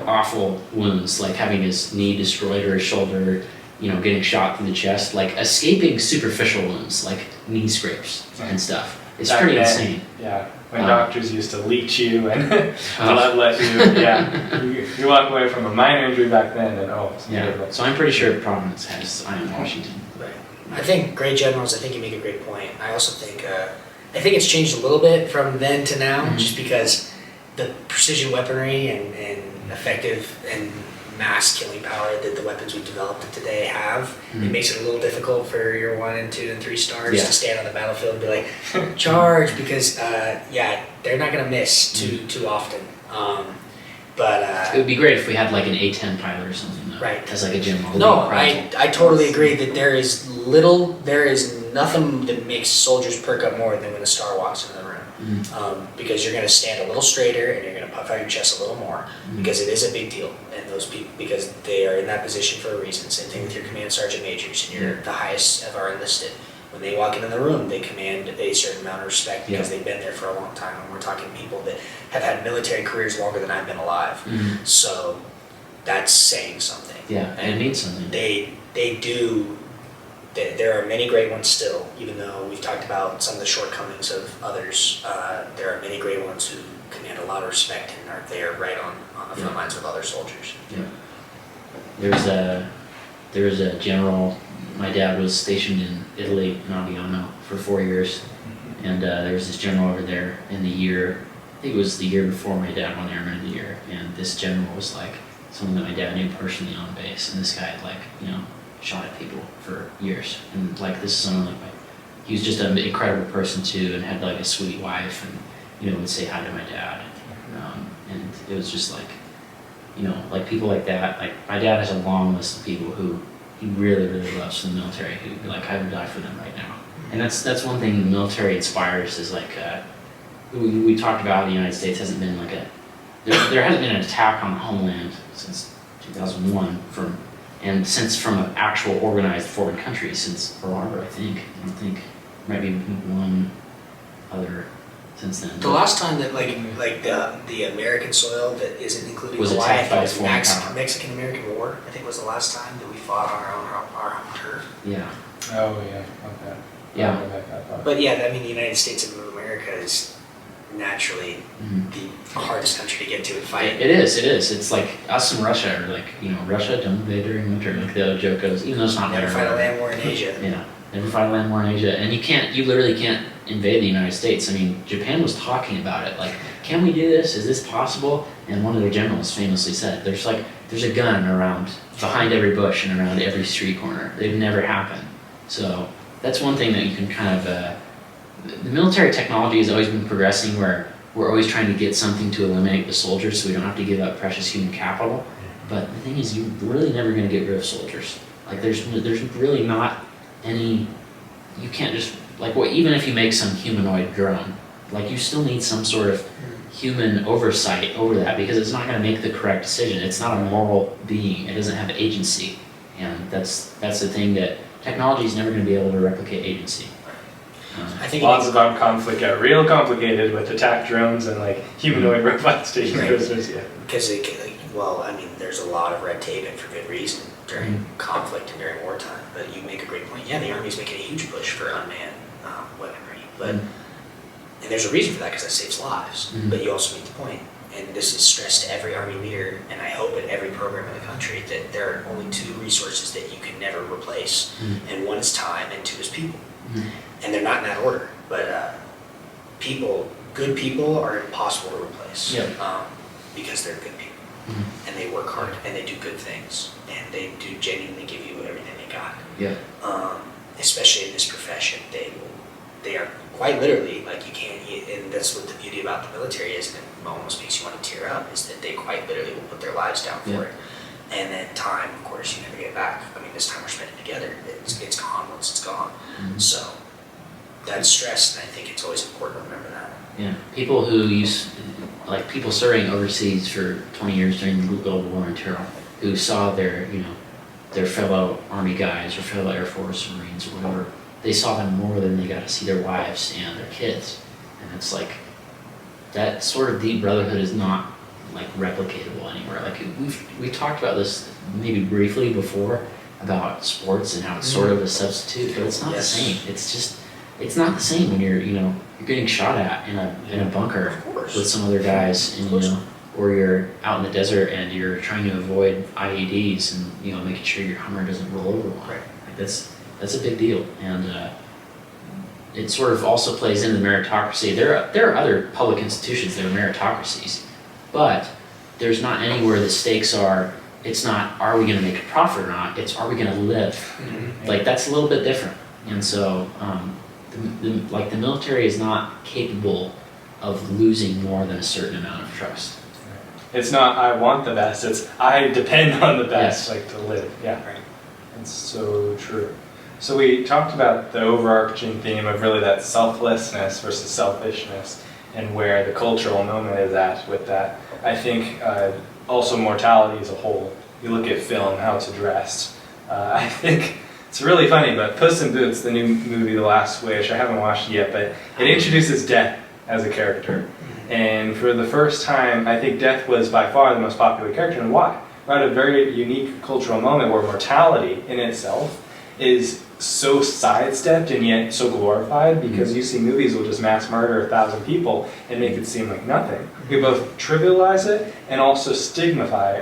awful wounds, like having his knee destroyed or his shoulder, getting shot through the chest, like escaping superficial wounds, like knee scrapes and stuff. It's pretty insane. Yeah, when doctors used to leech you and let you, you walk away from a minor injury back then, and So I'm pretty sure Providence has eye on Washington. Right. I think great generals. I think you make a great point. I also think it's changed a little bit from then to now, just because the precision weaponry and effective and mass killing power that the weapons we've developed today have, it makes it a little difficult for your 1 and 2 and 3 stars to stand on the battlefield and be like, charge, because they're not going to miss too often. But it would be great if we had like an A-10 pilot or something, though, right, as like a general. No, I totally agree that there is nothing that makes soldiers perk up more than when a star walks into the room. Because you're going to stand a little straighter and you're going to puff out your chest a little more, because it is a big deal, and those people, because they are in that position for a reason. Same thing with your command sergeant majors, and you're the highest of our enlisted. When they walk into the room, they command a certain amount of respect because they've been there for a long time. And we're talking people that have had military careers longer than I've been alive. So that's saying something. Yeah, and it means something. They do there are many great ones still, even though we've talked about some of the shortcomings of others. There are many great ones who command a lot of respect and are there right on the front lines with other soldiers. Yeah. There was a general. My dad was stationed in Italy, in Aviano, for 4 years, and there was this general over there in the year. I think it was the year before my dad won Airman of the Year, and this general was like someone that my dad knew personally on base, and this guy had, like, you know, shot at people for years, and like this is someone like he was just an incredible person too, and had like a sweet wife, and you know would say hi to my dad, and it was just like, you know, like people like that. Like my dad has a long list of people who he really loves in the military, who'd be like, I would die for them right now. And that's one thing the military inspires is like we talked about the United States hasn't been like there hasn't been an attack on the homeland since 2001 from an actual organized foreign country since Pearl Harbor, I think. I don't think there might be one other since then. The last time that like the American soil that isn't including Was Hawaii, I attacked think by was a foreign power. Mexican-American War. I think was the last time that we fought on our home turf. Yeah. Oh, yeah, okay. Yeah. I'll go back that far. But yeah, I mean, the United States of America is naturally the hardest country to get to and fight. It is. It's like us and Russia are like, you know, Russia don't invade during winter, like the other joke goes, even though it's not Never there. fight a land war in Asia. Yeah, never fight a land war in Asia, and you literally can't invade the United States. I mean, Japan was talking about it, like, can we do this? Is this possible? And one of their generals famously said, there's a gun around, behind every bush and around every street corner. They'd never happen. So that's one thing that you can kind of, the military technology has always been progressing where we're always trying to get something to eliminate the soldiers so we don't have to give up precious human capital. But the thing is, you're really never going to get rid of soldiers. Like, there's really not any, you can't just, like, what, even if you make some humanoid drone, like, you still need some sort of human oversight over that because it's not going to make the correct decision. It's not a moral being. It doesn't have agency. And that's the thing, that technology is never going to be able to replicate agency. I think Lots of armed conflict get real complicated with attack drones and like humanoid robots taking prisoners. Yeah. because I mean, there's a lot of red tape and for good reason during conflict and during wartime. But you make a great point. Yeah, the Army's making a huge push for unmanned weaponry, but and there's a reason for that because that saves lives. But you also make the point, and this is stressed to every Army leader, and I hope in every program in the country, that there are only two resources that you can never replace, and one is time, and two is people. And they're not in that order, but good people are impossible to replace because they're good people, and they work hard, and they do good things, and they do genuinely give you everything they got. Yeah. Especially in this profession, they are quite literally, like, you can't, and that's what the beauty about the military is, and it almost makes you want to tear up, is that they quite literally will put their lives down for it. And then time, of course, you never get back. I mean, this time we're spending together, it's gone once it's gone. So that's stress, and I think it's always important to remember that. Yeah, people who people serving overseas for 20 years during the Gulf War and Terror, who saw their fellow Army guys or fellow Air Force Marines or whatever, they saw them more than they got to see their wives and their kids. And it's like, that sort of deep brotherhood is not like replicatable anywhere. Like we talked about this maybe briefly before about sports and how it's sort of a substitute, but it's not the same. It's not the same when you're getting shot at in a bunker with some other guys, and or you're out in the desert and you're trying to avoid IEDs and making sure your Hummer doesn't roll over one. Like that's a big deal, and it sort of also plays into the meritocracy. There are other public institutions that are meritocracies, but there's not anywhere the stakes are. It's not, are we going to make a profit or not? It's, are we going to live? Like, that's a little bit different. And so, the military is not capable of losing more than a certain amount of trust. It's not, I want the best. It's, I depend on the best, Yes. like, to live. Yeah, right. It's so true. So we talked about the overarching theme of really that selflessness versus selfishness, and where the cultural moment is at with that. I think also mortality as a whole. You look at film, how it's addressed. I think it's really funny, but Puss in Boots, the new movie, The Last Wish, I haven't watched it yet, but it introduces death as a character. And for the first time, I think death was by far the most popular character. And why? We're at a very unique cultural moment where mortality in itself is so sidestepped and yet so glorified, because you see movies will just mass murder 1,000 people and make it seem like nothing. We both trivialize it and also stigmatize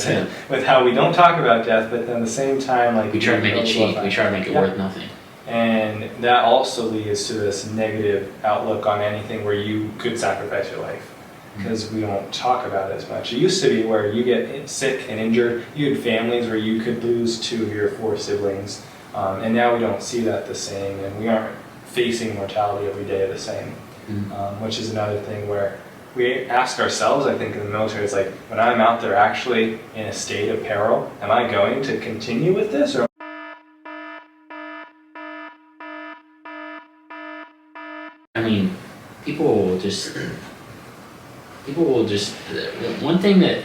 it with how we don't talk about death, but then at the same time, like, We try to make it cheap. We try to make it worth nothing. And that also leads to this negative outlook on anything where you could sacrifice your life, because we don't talk about it as much. It used to be where you get sick and injured, you had families where you could lose 2 of your 4 siblings, and now we don't see that the same, and we aren't facing mortality every day the same, which is another thing where we ask ourselves, I think in the military, it's like, when I'm out there actually in a state of peril, am I going to continue with this, or I mean, people will just, one thing that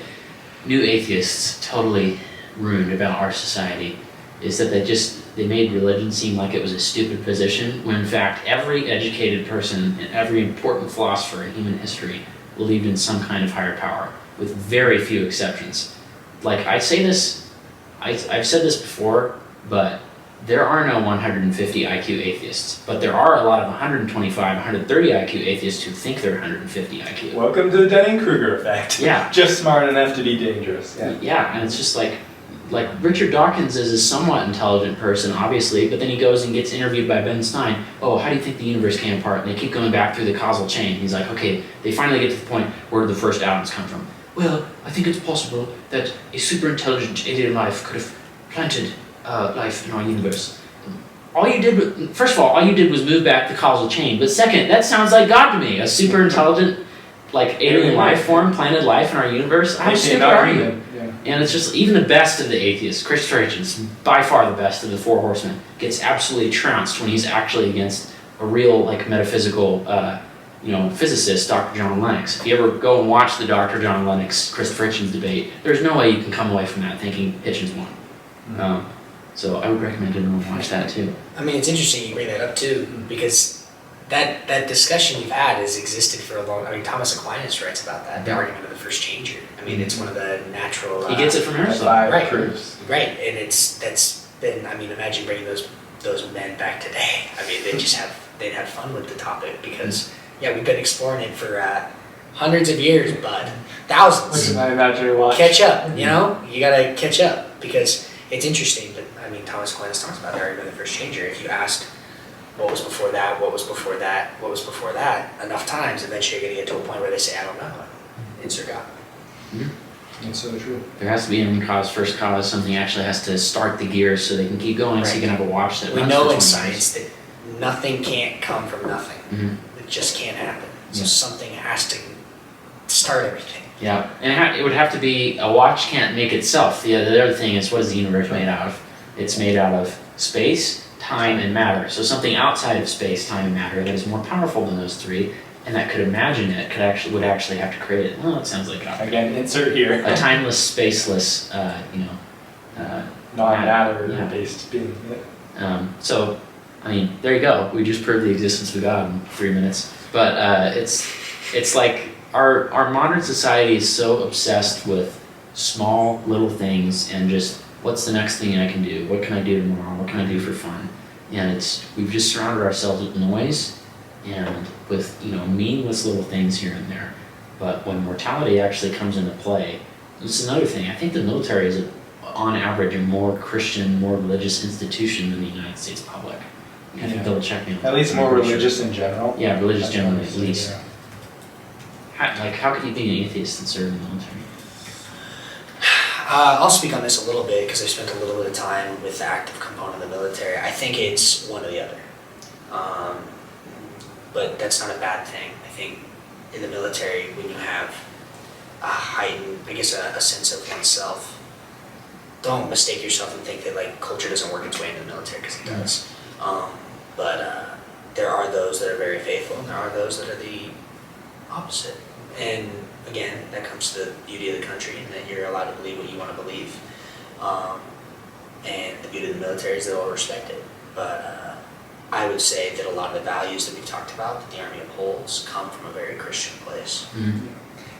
new atheists totally ruined about our society is that they made religion seem like it was a stupid position, when in fact every educated person and every important philosopher in human history believed in some kind of higher power, with very few exceptions. Like, I've said this before, but there are no 150 IQ atheists, but there are a lot of 125, 130 IQ atheists who think they're 150 IQ. welcome to the Dunning-Kruger effect. Yeah. Just smart enough to be dangerous. Yeah, and it's just like Richard Dawkins is a somewhat intelligent person, obviously, but then he goes and gets interviewed by Ben Stein. Oh, how do you think the universe came apart? And they keep going back through the causal chain. He's like, okay, they finally get to the point where the first atoms come from. Well, I think it's possible that a super intelligent alien life could have planted life in our universe. First of all you did was move back the causal chain. But second, that sounds like God to me. A super intelligent, like, alien life form planted life in our universe. How stupid are you? And it's just, even the best of the atheists, Christopher Hitchens, by far the best of the 4 horsemen, gets absolutely trounced when he's actually against a real, like, metaphysical, physicist, Dr. John Lennox. If you ever go and watch the Dr. John Lennox Christopher Hitchens debate, there's no way you can come away from that thinking Hitchens won. So I would recommend everyone watch that too. I mean, it's interesting you bring that up too, because that discussion you've had has existed for a long. I mean, Thomas Aquinas writes about that, the argument of the first changer. I mean, it's one of the natural. He gets it from Aristotle. Right. Proofs. Right, and that's been. I mean, imagine bringing those men back today. I mean, they'd have fun with the topic, because we've been exploring it for hundreds of years, bud, thousands. I imagine you watch. Catch up, you gotta catch up, because it's interesting. But I mean, Thomas Aquinas talks about the argument of the first changer. If you asked what was before that, what was before that, what was before that, enough times, eventually you're gonna get to a point where they say, I don't know. Insert God. It's so true. There has to be an first cause, something actually has to start the gears so they can keep going, so you can have a watch that We runs know for in 20 science years. that nothing can't come from nothing. Mhm. It just can't happen. So Yeah. something has to start everything. Yeah, and it would have to be, a watch can't make itself. The other thing is, what is the universe made out of? It's made out of space, time, and matter. So something outside of space, time, and matter that is more powerful than those 3, and that could imagine it, would actually have to create it. Well, it sounds like God. Again, insert here. A timeless, spaceless, non-matter-based being. So, I mean, there you go. We just proved the existence of God in 3 minutes. But it's like our modern society is so obsessed with small little things and just, what's the next thing I can do? What can I do tomorrow? What can I do for fun? And we've just surrounded ourselves with noise and with meaningless little things here and there. But when mortality actually comes into play, this is another thing. I think the military is, on average, a more Christian, more religious institution than the United States public. You have to double check me on that. At least more religious in general. Yeah, religious generally, at least. How could you be an atheist and serve in the military? I'll speak on this a little bit, because I spent a little bit of time with the active component of the military. I think it's one or the other. But that's not a bad thing. I think in the military, when you have a heightened, a sense of oneself, don't mistake yourself and think that culture doesn't work its way into the military, because it does. But there are those that are very faithful, and there are those that are the opposite. And again, that comes to the beauty of the country, and that you're allowed to believe what you want to believe. And the beauty of the military is they'll respect it. But I would say that a lot of the values that we've talked about, that the Army upholds, come from a very Christian place. Mm-hmm.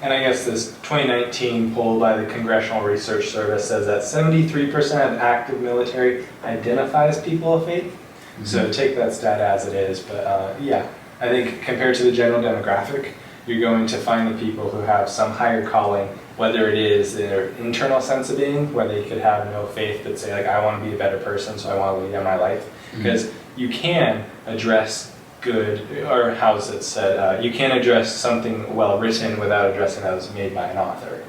And I guess this 2019 poll by the Congressional Research Service says that 73% of active military identify as people of faith. Mm-hmm. So take that stat as it is, but yeah, I think compared to the general demographic, you're going to find the people who have some higher calling, whether it is their internal sense of being, where they could have no faith but say like, I want to be a better person, so I want to lead my life. Because you can address good, or how's it said, you can address something well written without addressing that was made by an author.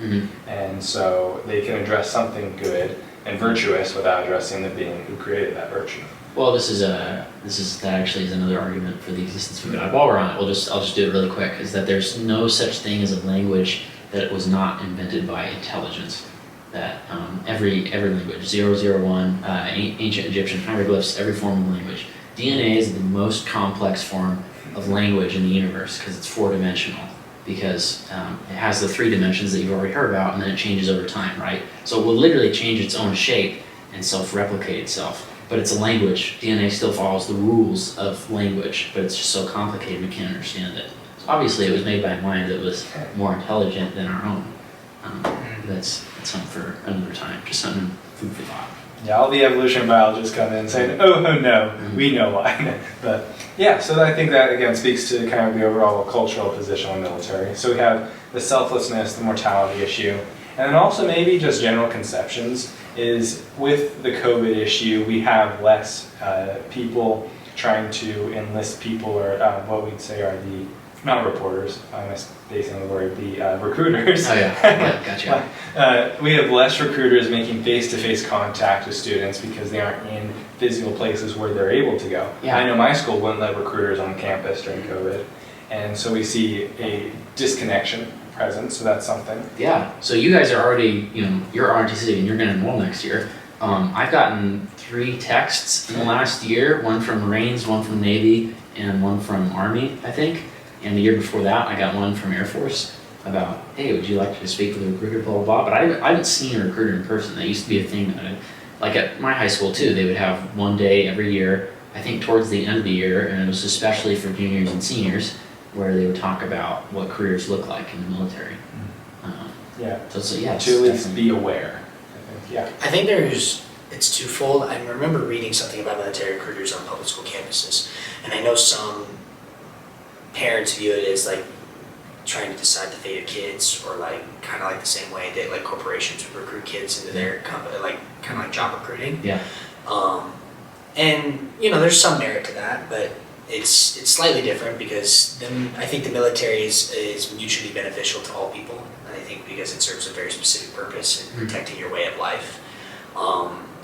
And so they can address something good and virtuous without addressing the being who created that virtue. Well, that actually is another argument for the existence of God. While we're on it, I'll just do it really quick. Is that there's no such thing as a language that was not invented by intelligence. That every language, 001, ancient Egyptian hieroglyphs, every form of language. DNA is the most complex form of language in the universe because it's four-dimensional. Because it has the 3 dimensions that you've already heard about, and then it changes over time, right? So it will literally change its own shape and self-replicate itself. But it's a language. DNA still follows the rules of language, but it's just so complicated we can't understand it. So obviously it was made by a mind that was more intelligent than our own. That's something for another time, just something food for thought. Yeah, all the evolution biologists come in saying, oh no, we know why. But yeah, so I think that again speaks to kind of the overall cultural position of the military. So we have the selflessness, the mortality issue, and then also maybe just general conceptions is with the COVID issue, we have less people trying to enlist people, or what we'd say are the, not reporters, I'm basing the word, the recruiters. Oh yeah, gotcha. We have less recruiters making face-to-face contact with students because they aren't in physical places where they're able to go. Yeah. I know my school wouldn't let recruiters on campus during COVID, and so we see a disconnection present, so that's something. Yeah, so you guys are already, you're ROTC and you're going to enroll next year. I've gotten 3 texts in the last year, one from Marines, one from Navy, and one from Army, I think. And the year before that, I got one from Air Force about, hey, would you like to speak with a recruiter, blah, blah, blah. But I haven't seen a recruiter in person. That used to be a thing that like at my high school too, they would have one day every year, I think towards the end of the year, and it was especially for juniors and seniors, where they would talk about what careers look like in the military. Yeah. So yeah, to at least be aware. I think, yeah. I think it's twofold. I remember reading something about military recruiters on public school campuses, and I know some parents view it as like trying to decide the fate of kids, or like kind of like the same way that like corporations would recruit kids into their company, like kind of like job recruiting. Yeah. And there's some merit to that, but it's slightly different because then I think the military is mutually beneficial to all people. And I think because it serves a very specific purpose in protecting your way of life.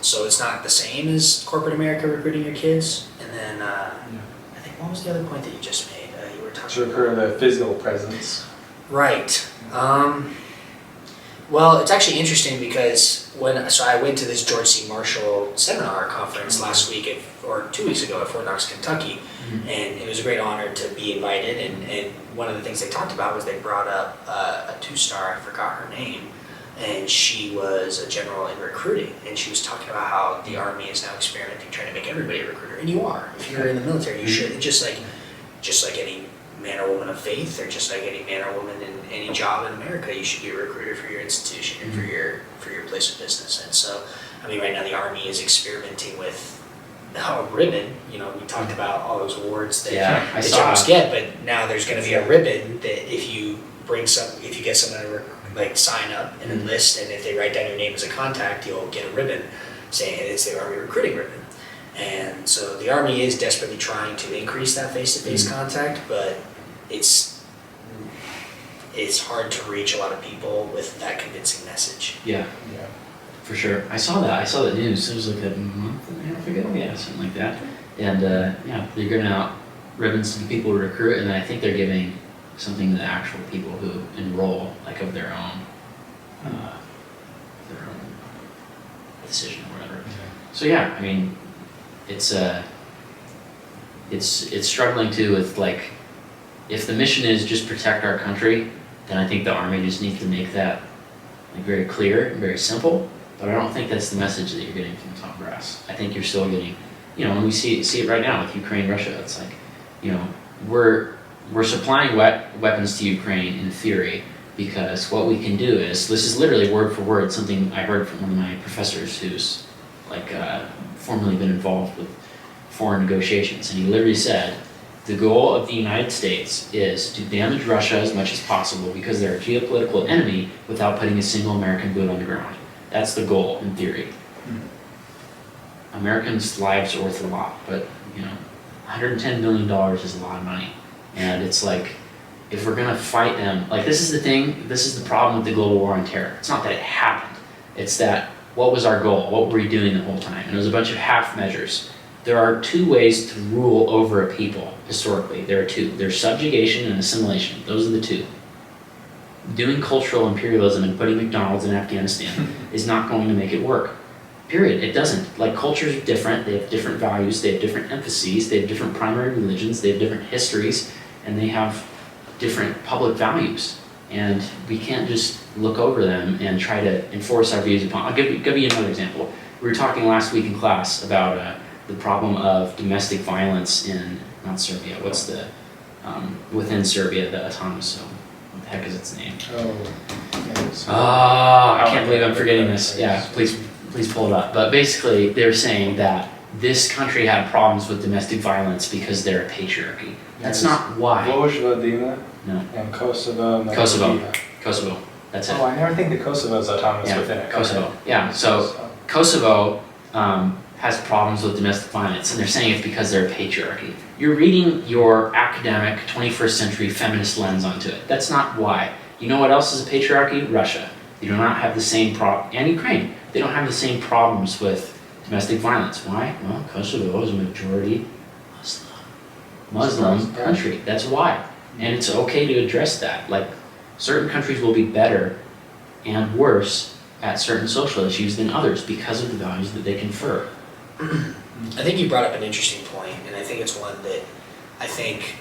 So it's not the same as corporate America recruiting your kids. And then I think what was the other point that you just made? You were talking To recruit the physical presence. Right. Well, it's actually interesting because I went to this George C. Marshall seminar conference last week or 2 weeks ago at Fort Knox, Kentucky, and it was a great honor to be invited. And one of the things they talked about was they brought up a 2-star, I forgot her name, and she was a general in recruiting, and she was talking about how the Army is now experimenting, trying to make everybody a recruiter. And you are. If you're in the military, you should. Just like any man or woman of faith, or just like any man or woman in any job in America, you should be a recruiter for your institution and for your place of business. And so, I mean, right now the Army is experimenting with a ribbon. We talked about all those awards that jobs get, but now there's going to be a ribbon that if you get someone to like sign up and enlist, and if they write down your name as a contact, you'll get a ribbon saying it's the Army recruiting ribbon. And so the Army is desperately trying to increase that face-to-face contact, but it's hard to reach a lot of people with that convincing message. Yeah, for sure. I saw that news. It was like a month and a half ago, something like that. And they're giving out ribbons to people to recruit, and then I think they're giving something to the actual people who enroll, like of their own decision or whatever. So yeah, I mean, it's struggling too with like, if the mission is just protect our country, then I think the Army just needs to make that like very clear and very simple. But I don't think that's the message that you're getting from the top brass. I think you're still getting, and we see it right now with Ukraine, Russia. It's like, we're supplying weapons to Ukraine in theory, because what we can do is, this is literally word for word something I heard from one of my professors who's like formerly been involved with foreign negotiations, and he literally said, the goal of the United States is to damage Russia as much as possible because they're a geopolitical enemy without putting a single American boot on the ground. That's the goal in theory. Americans' lives are worth a lot, but you know, $110 million is a lot of money. And it's like, if we're gonna fight them, like this is the thing, this is the problem with the global war on terror. It's not that it happened, it's that what was our goal? What were we doing the whole time? And it was a bunch of half measures. There are two ways to rule over a people, historically. There are two. There's subjugation and assimilation. Those are the two. Doing cultural imperialism and putting McDonald's in Afghanistan is not going to make it work. Period. It doesn't. Like, cultures are different. They have different values. They have different emphases. They have different primary religions. They have different histories. And they have different public values. And we can't just look over them and try to enforce our views upon. I'll give you another example. We were talking last week in class about the problem of domestic violence in, not Serbia, what's the, within Serbia, the autonomous zone. What the heck is its name? I can't believe I'm forgetting this. Yeah, please pull it up. But basically, they're saying that this country had problems with domestic violence because they're a patriarchy. That's not why. Vojvodina No. and Kosovo. Kosovo. That's it. Oh, I never think that Kosovo is autonomous within it. Kosovo. Okay. Yeah, so Kosovo has problems with domestic violence, and they're saying it's because they're a patriarchy. You're reading your academic 21st century feminist lens onto it. That's not why. You know what else is a patriarchy? Russia. They do not have the same problem, and Ukraine. They don't have the same problems with domestic violence. Why? Well, Kosovo is a majority Muslim country. That's why. And it's okay to address that. Like, certain countries will be better and worse at certain social issues than others because of the values that they confer. I think you brought up an interesting point, and I think it's one that I think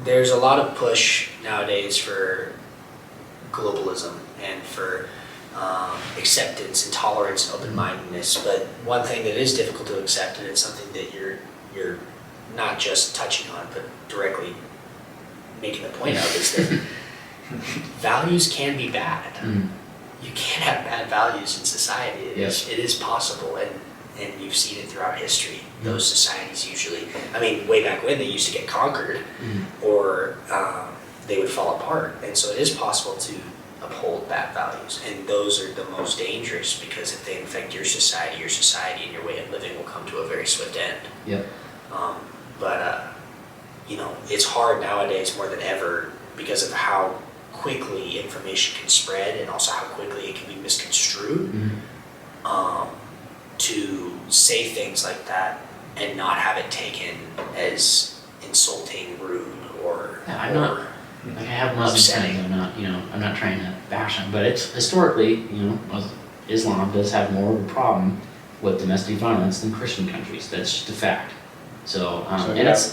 there's a lot of push nowadays for globalism and for acceptance and tolerance and open-mindedness. But one thing that is difficult to accept, and it's something that you're not just touching on, but directly making the point of, is that values can be bad. You can have bad values in society. It is possible, and you've seen it throughout history. Those societies usually, I mean, way back when, they used to get conquered, or they would fall apart. And so it is possible to uphold bad values, and those are the most dangerous, because if they infect your society and your way of living will come to a very swift end. Yep. You know, it's hard nowadays more than ever because of how quickly information can spread, and also how quickly it can be misconstrued, to say things like that and not have it taken as insulting, rude, or Like, I have Muslim friends, I'm not trying to bash them, but it's historically, Islam does have more of a problem with domestic violence than Christian countries. That's just a fact. So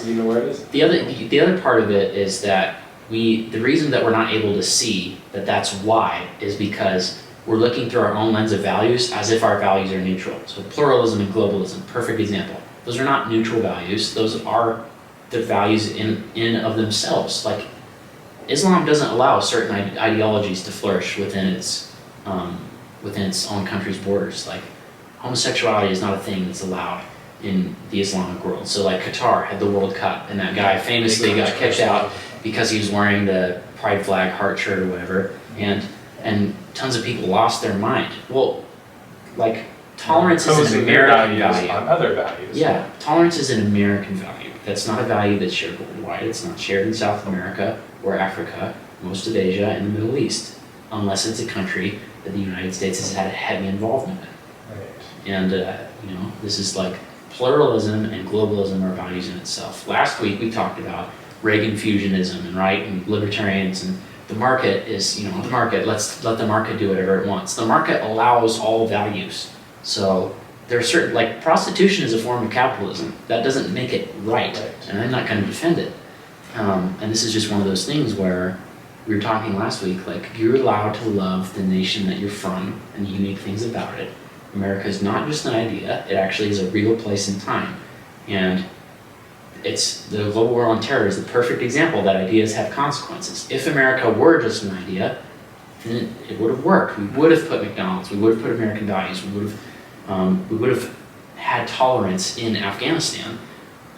you know where it is? The other part of it is that the reason that we're not able to see that that's why is because we're looking through our own lens of values as if our values are neutral. So pluralism and globalism, perfect example. Those are not neutral values. Those are the values in of themselves. Like, Islam doesn't allow certain ideologies to flourish within its own country's borders. Like, homosexuality is not a thing that's allowed in the Islamic world. So, like, Qatar had the World Cup, and that guy famously got kicked out because he was wearing the pride flag heart shirt or whatever, and tons of people lost their mind. Well, like, tolerance is an American value. On other values. Yeah, tolerance is an American value. That's not a value that's shared worldwide. It's not shared in South America or Africa, most of Asia, and the Middle East, unless it's a country that the United States has had a heavy involvement in. Right. And this is like, pluralism and globalism are values in itself. Last week we talked about Reagan fusionism and libertarians, and the market is, the market, let's let the market do whatever it wants. The market allows all values. So there are certain, like, prostitution is a form of capitalism. That doesn't make it right. And I'm not going to defend it. And this is just one of those things where we were talking last week, like, you're allowed to love the nation that you're from and the unique things about it. America is not just an idea, it actually is a real place and time. And the global war on terror is the perfect example that ideas have consequences. If America were just an idea, then it would have worked. We would have put McDonald's, we would have put American values, we would have had tolerance in Afghanistan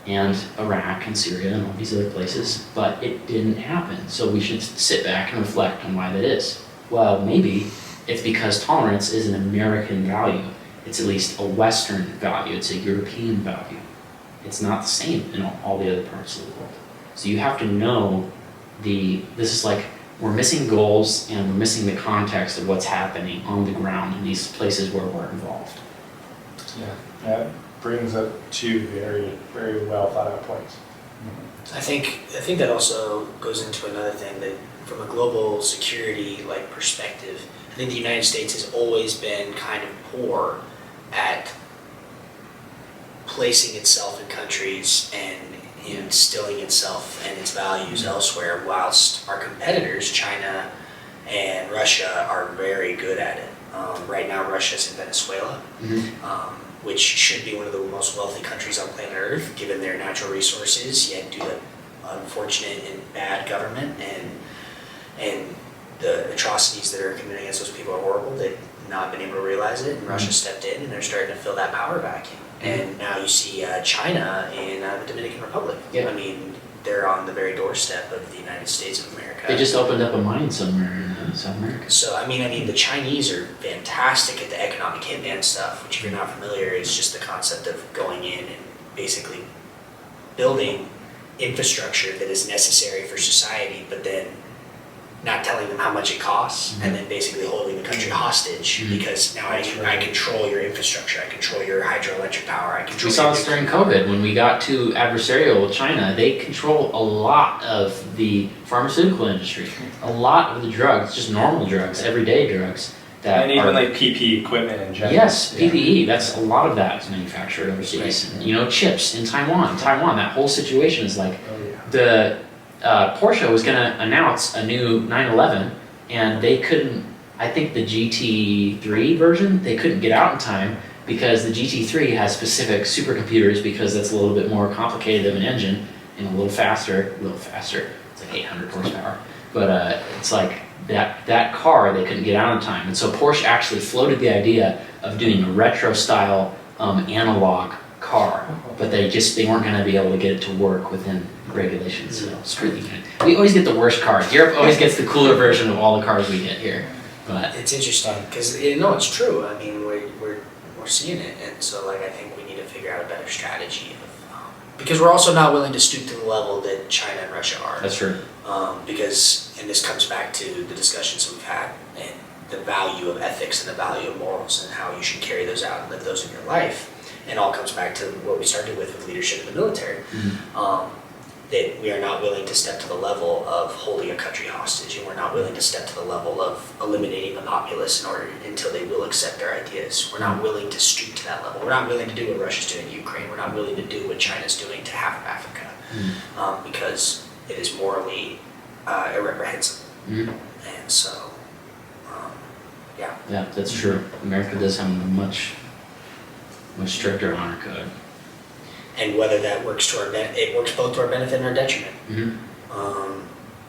and Iraq and Syria and all these other places, but it didn't happen. So we should sit back and reflect on why that is. Well, maybe it's because tolerance is an American value. It's at least a Western value. It's a European value. It's not the same in all the other parts of the world. So you have to know this is like, we're missing goals and we're missing the context of what's happening on the ground in these places where we're involved. Yeah, that brings up two very, very well thought out points. I think that also goes into another thing, that from a global security perspective, I think the United States has always been kind of poor at placing itself in countries and instilling itself and its values elsewhere, whilst our competitors, China and Russia, are very good at it. Right now, Russia's in Venezuela, which should be one of the most wealthy countries on planet Earth, given their natural resources, yet due to unfortunate and bad government and the atrocities that are committed against those people are horrible. They've not been able to realize it, and Russia stepped in, and they're starting to fill that power vacuum. And now you see China and the Dominican Republic. Yeah. I mean, they're on the very doorstep of the United States of America. They just opened up a mine somewhere in South America. So, I mean, the Chinese are fantastic at the economic hitman stuff, which if you're not familiar is just the concept of going in and basically building infrastructure that is necessary for society, but then not telling them how much it costs, and then basically holding the country hostage because now I control your infrastructure, I control your hydroelectric power, I control. We saw this during COVID when we got too adversarial with China. They control a lot of the pharmaceutical industry, a lot of the drugs, just normal drugs, everyday drugs. And even PPE equipment in general. Yes, PPE. That's a lot of that is manufactured overseas. Right. And, chips in Taiwan. That whole situation is the. Porsche was going to announce a new 911, and they couldn't. I think the GT3 version, they couldn't get out in time because the GT3 has specific supercomputers, because that's a little bit more complicated of an engine and a little faster. It's like 800 horsepower, but it's like that car they couldn't get out in time, and so Porsche actually floated the idea of doing a retro style analog car, but they weren't going to be able to get it to work within regulations. So screw the United. We always get the worst cars. Europe always gets the cooler version of all the cars we get here. But it's interesting because it's true. I mean, we're seeing it, and so I think we need to figure out a better strategy because we're also not willing to stoop to the level that China and Russia are. That's true. Because this comes back to the discussions we've had and the value of ethics and the value of morals and how you should carry those out and live those in your life. And all comes back to what we started with leadership in the military. That we are not willing to step to the level of holding a country hostage, and we're not willing to step to the level of eliminating the populace until they will accept their ideas. We're not willing to stoop to that level. We're not willing to do what Russia's doing in Ukraine. We're not willing to do what China's doing to half of Africa, because it is morally irreprehensible. And so, yeah. Yeah, that's true. America does have a much stricter honor code. And whether that works to our it works both to our benefit and our detriment.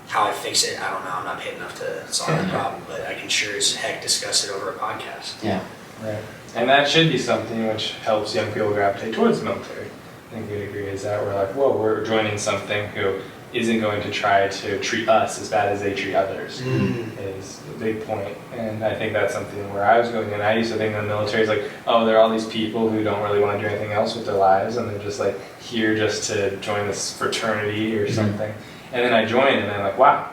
How I fix it, I don't know. I'm not paid enough to solve the problem, but I can sure as heck discuss it over a podcast. Yeah. Right. And that should be something which helps young people gravitate towards the military. I think we'd agree is that we're like, whoa, we're joining something who isn't going to try to treat us as bad as they treat others, is the big point. And I think that's something where I was going, and I used to think the military is like, oh, there are all these people who don't really want to do anything else with their lives, and they're just here just to join this fraternity or something. And then I joined, and I'm like, wow,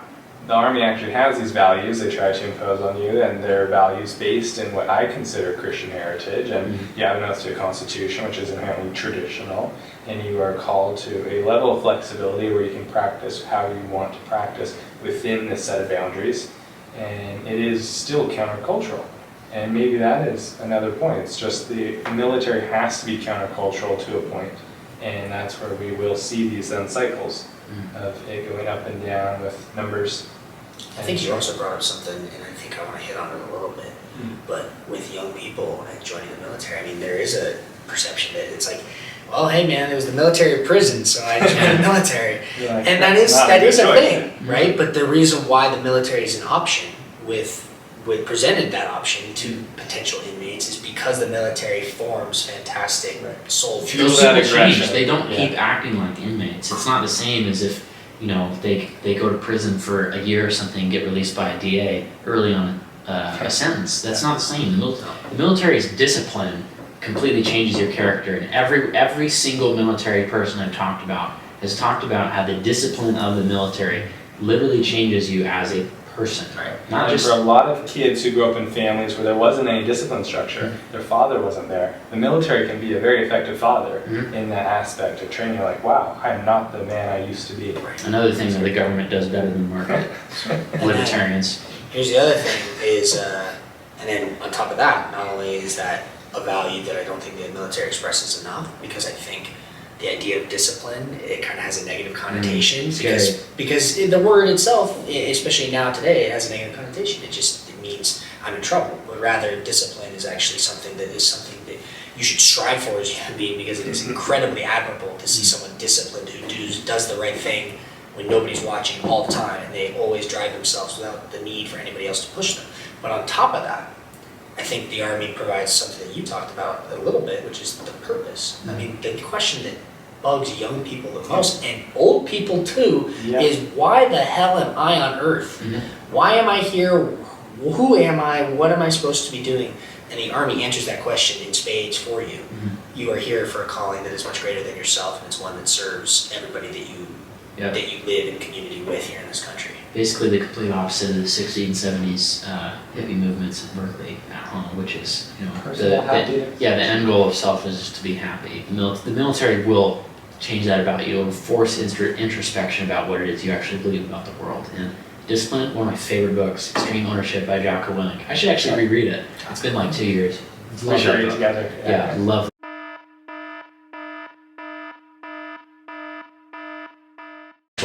the Army actually has these values they try to impose on you, and they're values based in what I consider Christian heritage, and you have an oath to a constitution, which is inherently traditional, and you are called to a level of flexibility where you can practice how you want to practice within this set of boundaries, and it is still countercultural. And maybe that is another point. It's just the military has to be countercultural to a point, and that's where we will see these then cycles of it going up and down with numbers. I think you also brought up something, and I think I want to hit on it a little bit, but with young people and joining the military, I mean, there is a perception that it's like, well, hey man, it was the military or prison, so I joined the military. And that is a thing, right? But the reason why the military is an option with presented that option to potential inmates is because the military forms fantastic soldiers. Feel Those that people aggression. change. They don't Yeah. keep acting like inmates. It's not the same as if, they go to prison for a year or something and get released by a DA early on a sentence. That's not the same. The military's discipline completely changes your character, and every single military person I've talked about has talked about how the discipline of the military literally changes you as a person. Right. Not And just for a lot of kids who grew up in families where there wasn't any discipline structure, their father wasn't there, the military can be a very effective father in that aspect of training. Like, wow, I am not the man I used to be. another thing that the government does better than market. Libertarians. Here's the other thing is, and then on top of that, not only is that a value that I don't think the military expresses enough, because I think the idea of discipline, it kind of has a negative connotation because the word itself, especially now today, it has a negative connotation. It means I'm in trouble. But rather, discipline is actually something that you should strive for as a human being, because it is incredibly admirable to see someone disciplined who does the right thing when nobody's watching all the time, and they always drive themselves without the need for anybody else to push them. But on top of that, I think the Army provides something that you talked about a little bit, which is the purpose. I mean, the question that bugs young people the most, and old people too, is why the hell am I on Earth? Why am I here? Who am I? What am I supposed to be doing? And the Army answers that question in spades for you. You are here for a calling that is much greater than yourself, and it's one that serves everybody that you live in community with here in this country. Basically the complete opposite of the 60s and 70s hippie movements in Berkeley at home, which is, the end goal of self is just to be happy. The military will change that about you. It will force introspection about what it is you actually believe about the world. And Discipline, one of my favorite books, Extreme Ownership by Jocko Willink. I should actually reread it. It's been like 2 years. We should read it together. Yeah, love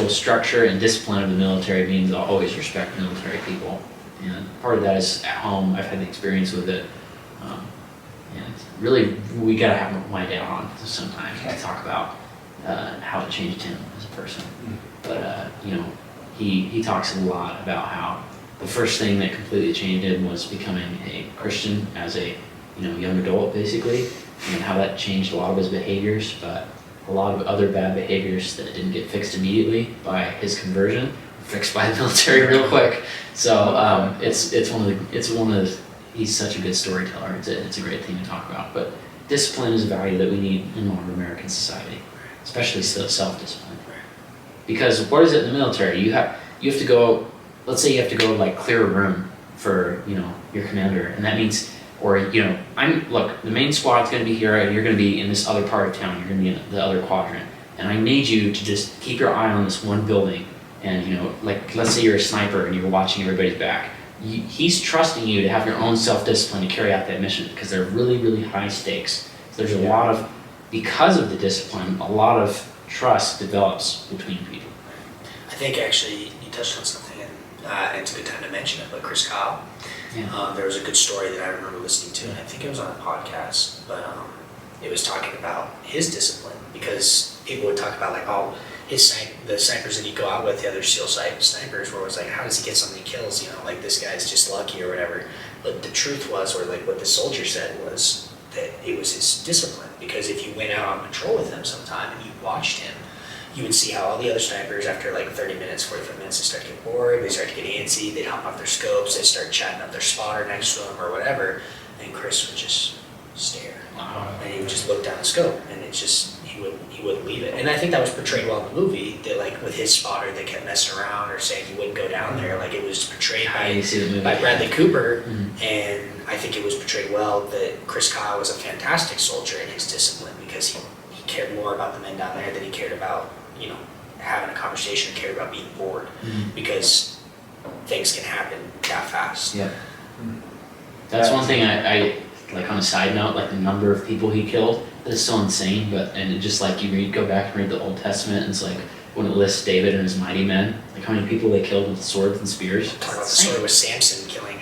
structure and discipline of the military means I'll always respect military people, and part of that is at home. I've had the experience with it, and really we gotta have my dad on sometime to talk about how it changed him as a person. But he talks a lot about how the first thing that completely changed him was becoming a Christian as a young adult, basically, and how that changed a lot of his behaviors, but a lot of other bad behaviors that didn't get fixed immediately by his conversion, fixed by the military real quick. So he's such a good storyteller. It's a great thing to talk about. But discipline is a value that we need in modern American society, especially self-discipline. Because what is it in the military? You have to go. Let's say you have to go clear a room for your commander, and that means. Or, the main squad's going to be here, and you're going to be in this other part of town, you're going to be in the other quadrant. And I need you to just keep your eye on this one building. And, let's say you're a sniper and you're watching everybody's back. He's trusting you to have your own self-discipline to carry out that mission, because they're really, really high stakes. So there's because of the discipline, a lot of trust develops between people. I think actually you touched on something, and it's a good time to mention it, but Chris Kyle. Yeah. There was a good story that I remember listening to, and I think it was on a podcast, but it was talking about his discipline, because people would talk about the snipers that he'd go out with, the other SEAL snipers, were always like, how does he get so many kills? This guy's just lucky or whatever. But the truth was, or what the soldier said was that it was his discipline, because if you went out on patrol with him sometime and you watched him, you would see how all the other snipers, after 30 minutes, 45 minutes, they start to get bored, they start to get antsy, they'd hop off their scopes, they'd start chatting up their spotter next to them or whatever, and Chris would just stare. And he would just look down the scope, and he wouldn't leave it. And I think that was portrayed well in the movie, that with his spotter, they kept messing around or saying he wouldn't go down there. It was portrayed by Bradley Cooper, and I think it was portrayed well that Chris Kyle was a fantastic soldier in his discipline, because he cared more about the men down there than he cared about having a conversation, cared about being bored, because things can happen that fast. Yeah. That's one thing I on a side note, the number of people he killed, that is so insane, and it just you go back and read the Old Testament, and it's when it lists David and his mighty men, how many people they killed with swords and spears. Talk about the story with Samson killing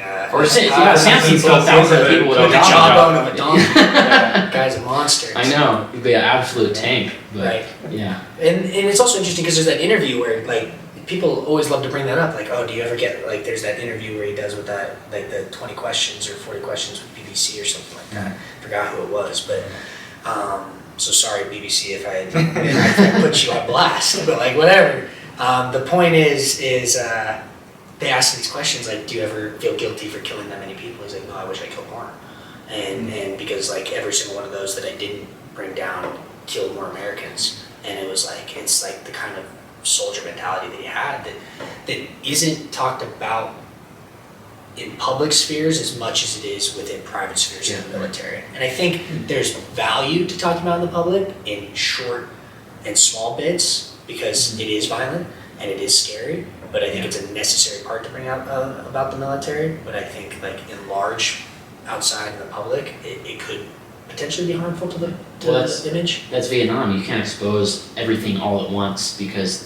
Samson killed thousands of people with the jawbone of a donkey. Yeah. Guy's a monster. I know, he'd be an absolute tank. But, right. Yeah. And it's also interesting because there's that interview where people always love to bring that up, like, oh, do you ever get, like, there's that interview where he does with that, like, the 20 questions or 40 questions with BBC or something like that. Forgot who it was, but, so sorry, BBC, if I put you on blast, but, like, whatever. The point is, they ask these questions, like, do you ever feel guilty for killing that many people? He's like, no, I wish I killed more. And because, like, every single one of those that I didn't bring down killed more Americans. And it was like, it's like the kind of soldier mentality that he had that isn't talked about in public spheres as much as it is within private spheres in the military. And I think there's value to talking about in the public in short and small bits because it is violent and it is scary, but I think it's a necessary part to bring out about the military. But I think, like, in large, outside in the public, it could potentially be harmful to the image. That's Vietnam. You can't expose everything all at once because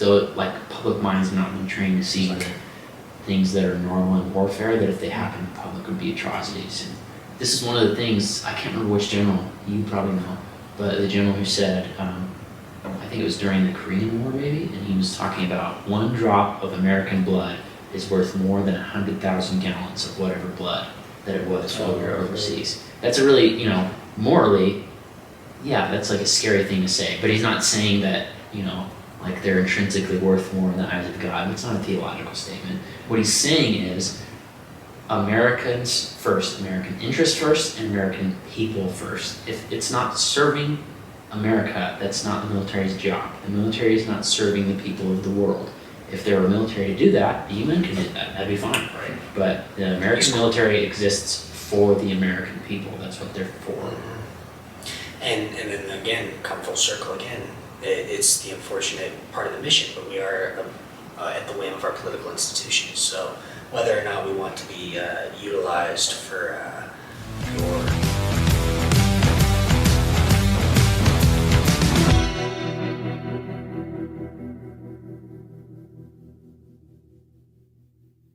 public minds have not been trained to see the things that are normal in warfare that if they happen in public would be atrocities. And this is one of the things, I can't remember which general, you probably know, but the general who said, I think it was during the Korean War maybe, and he was talking about one drop of American blood is worth more than 100,000 gallons of whatever blood that it was while we were overseas. That's a really, morally, yeah, that's like a scary thing to say, but he's not saying that, like they're intrinsically worth more in the eyes of God. It's not a theological statement. What he's saying is Americans first, American interest first, and American people first. If it's not serving America, that's not the military's job. The military is not serving the people of the world. If there were a military to do that, the UN can do that. That'd be fine. Right. But the American military exists for the American people. That's what they're for. And then again, come full circle again. It's the unfortunate part of the mission, but we are at the whim of our political institutions. So whether or not we want to be utilized for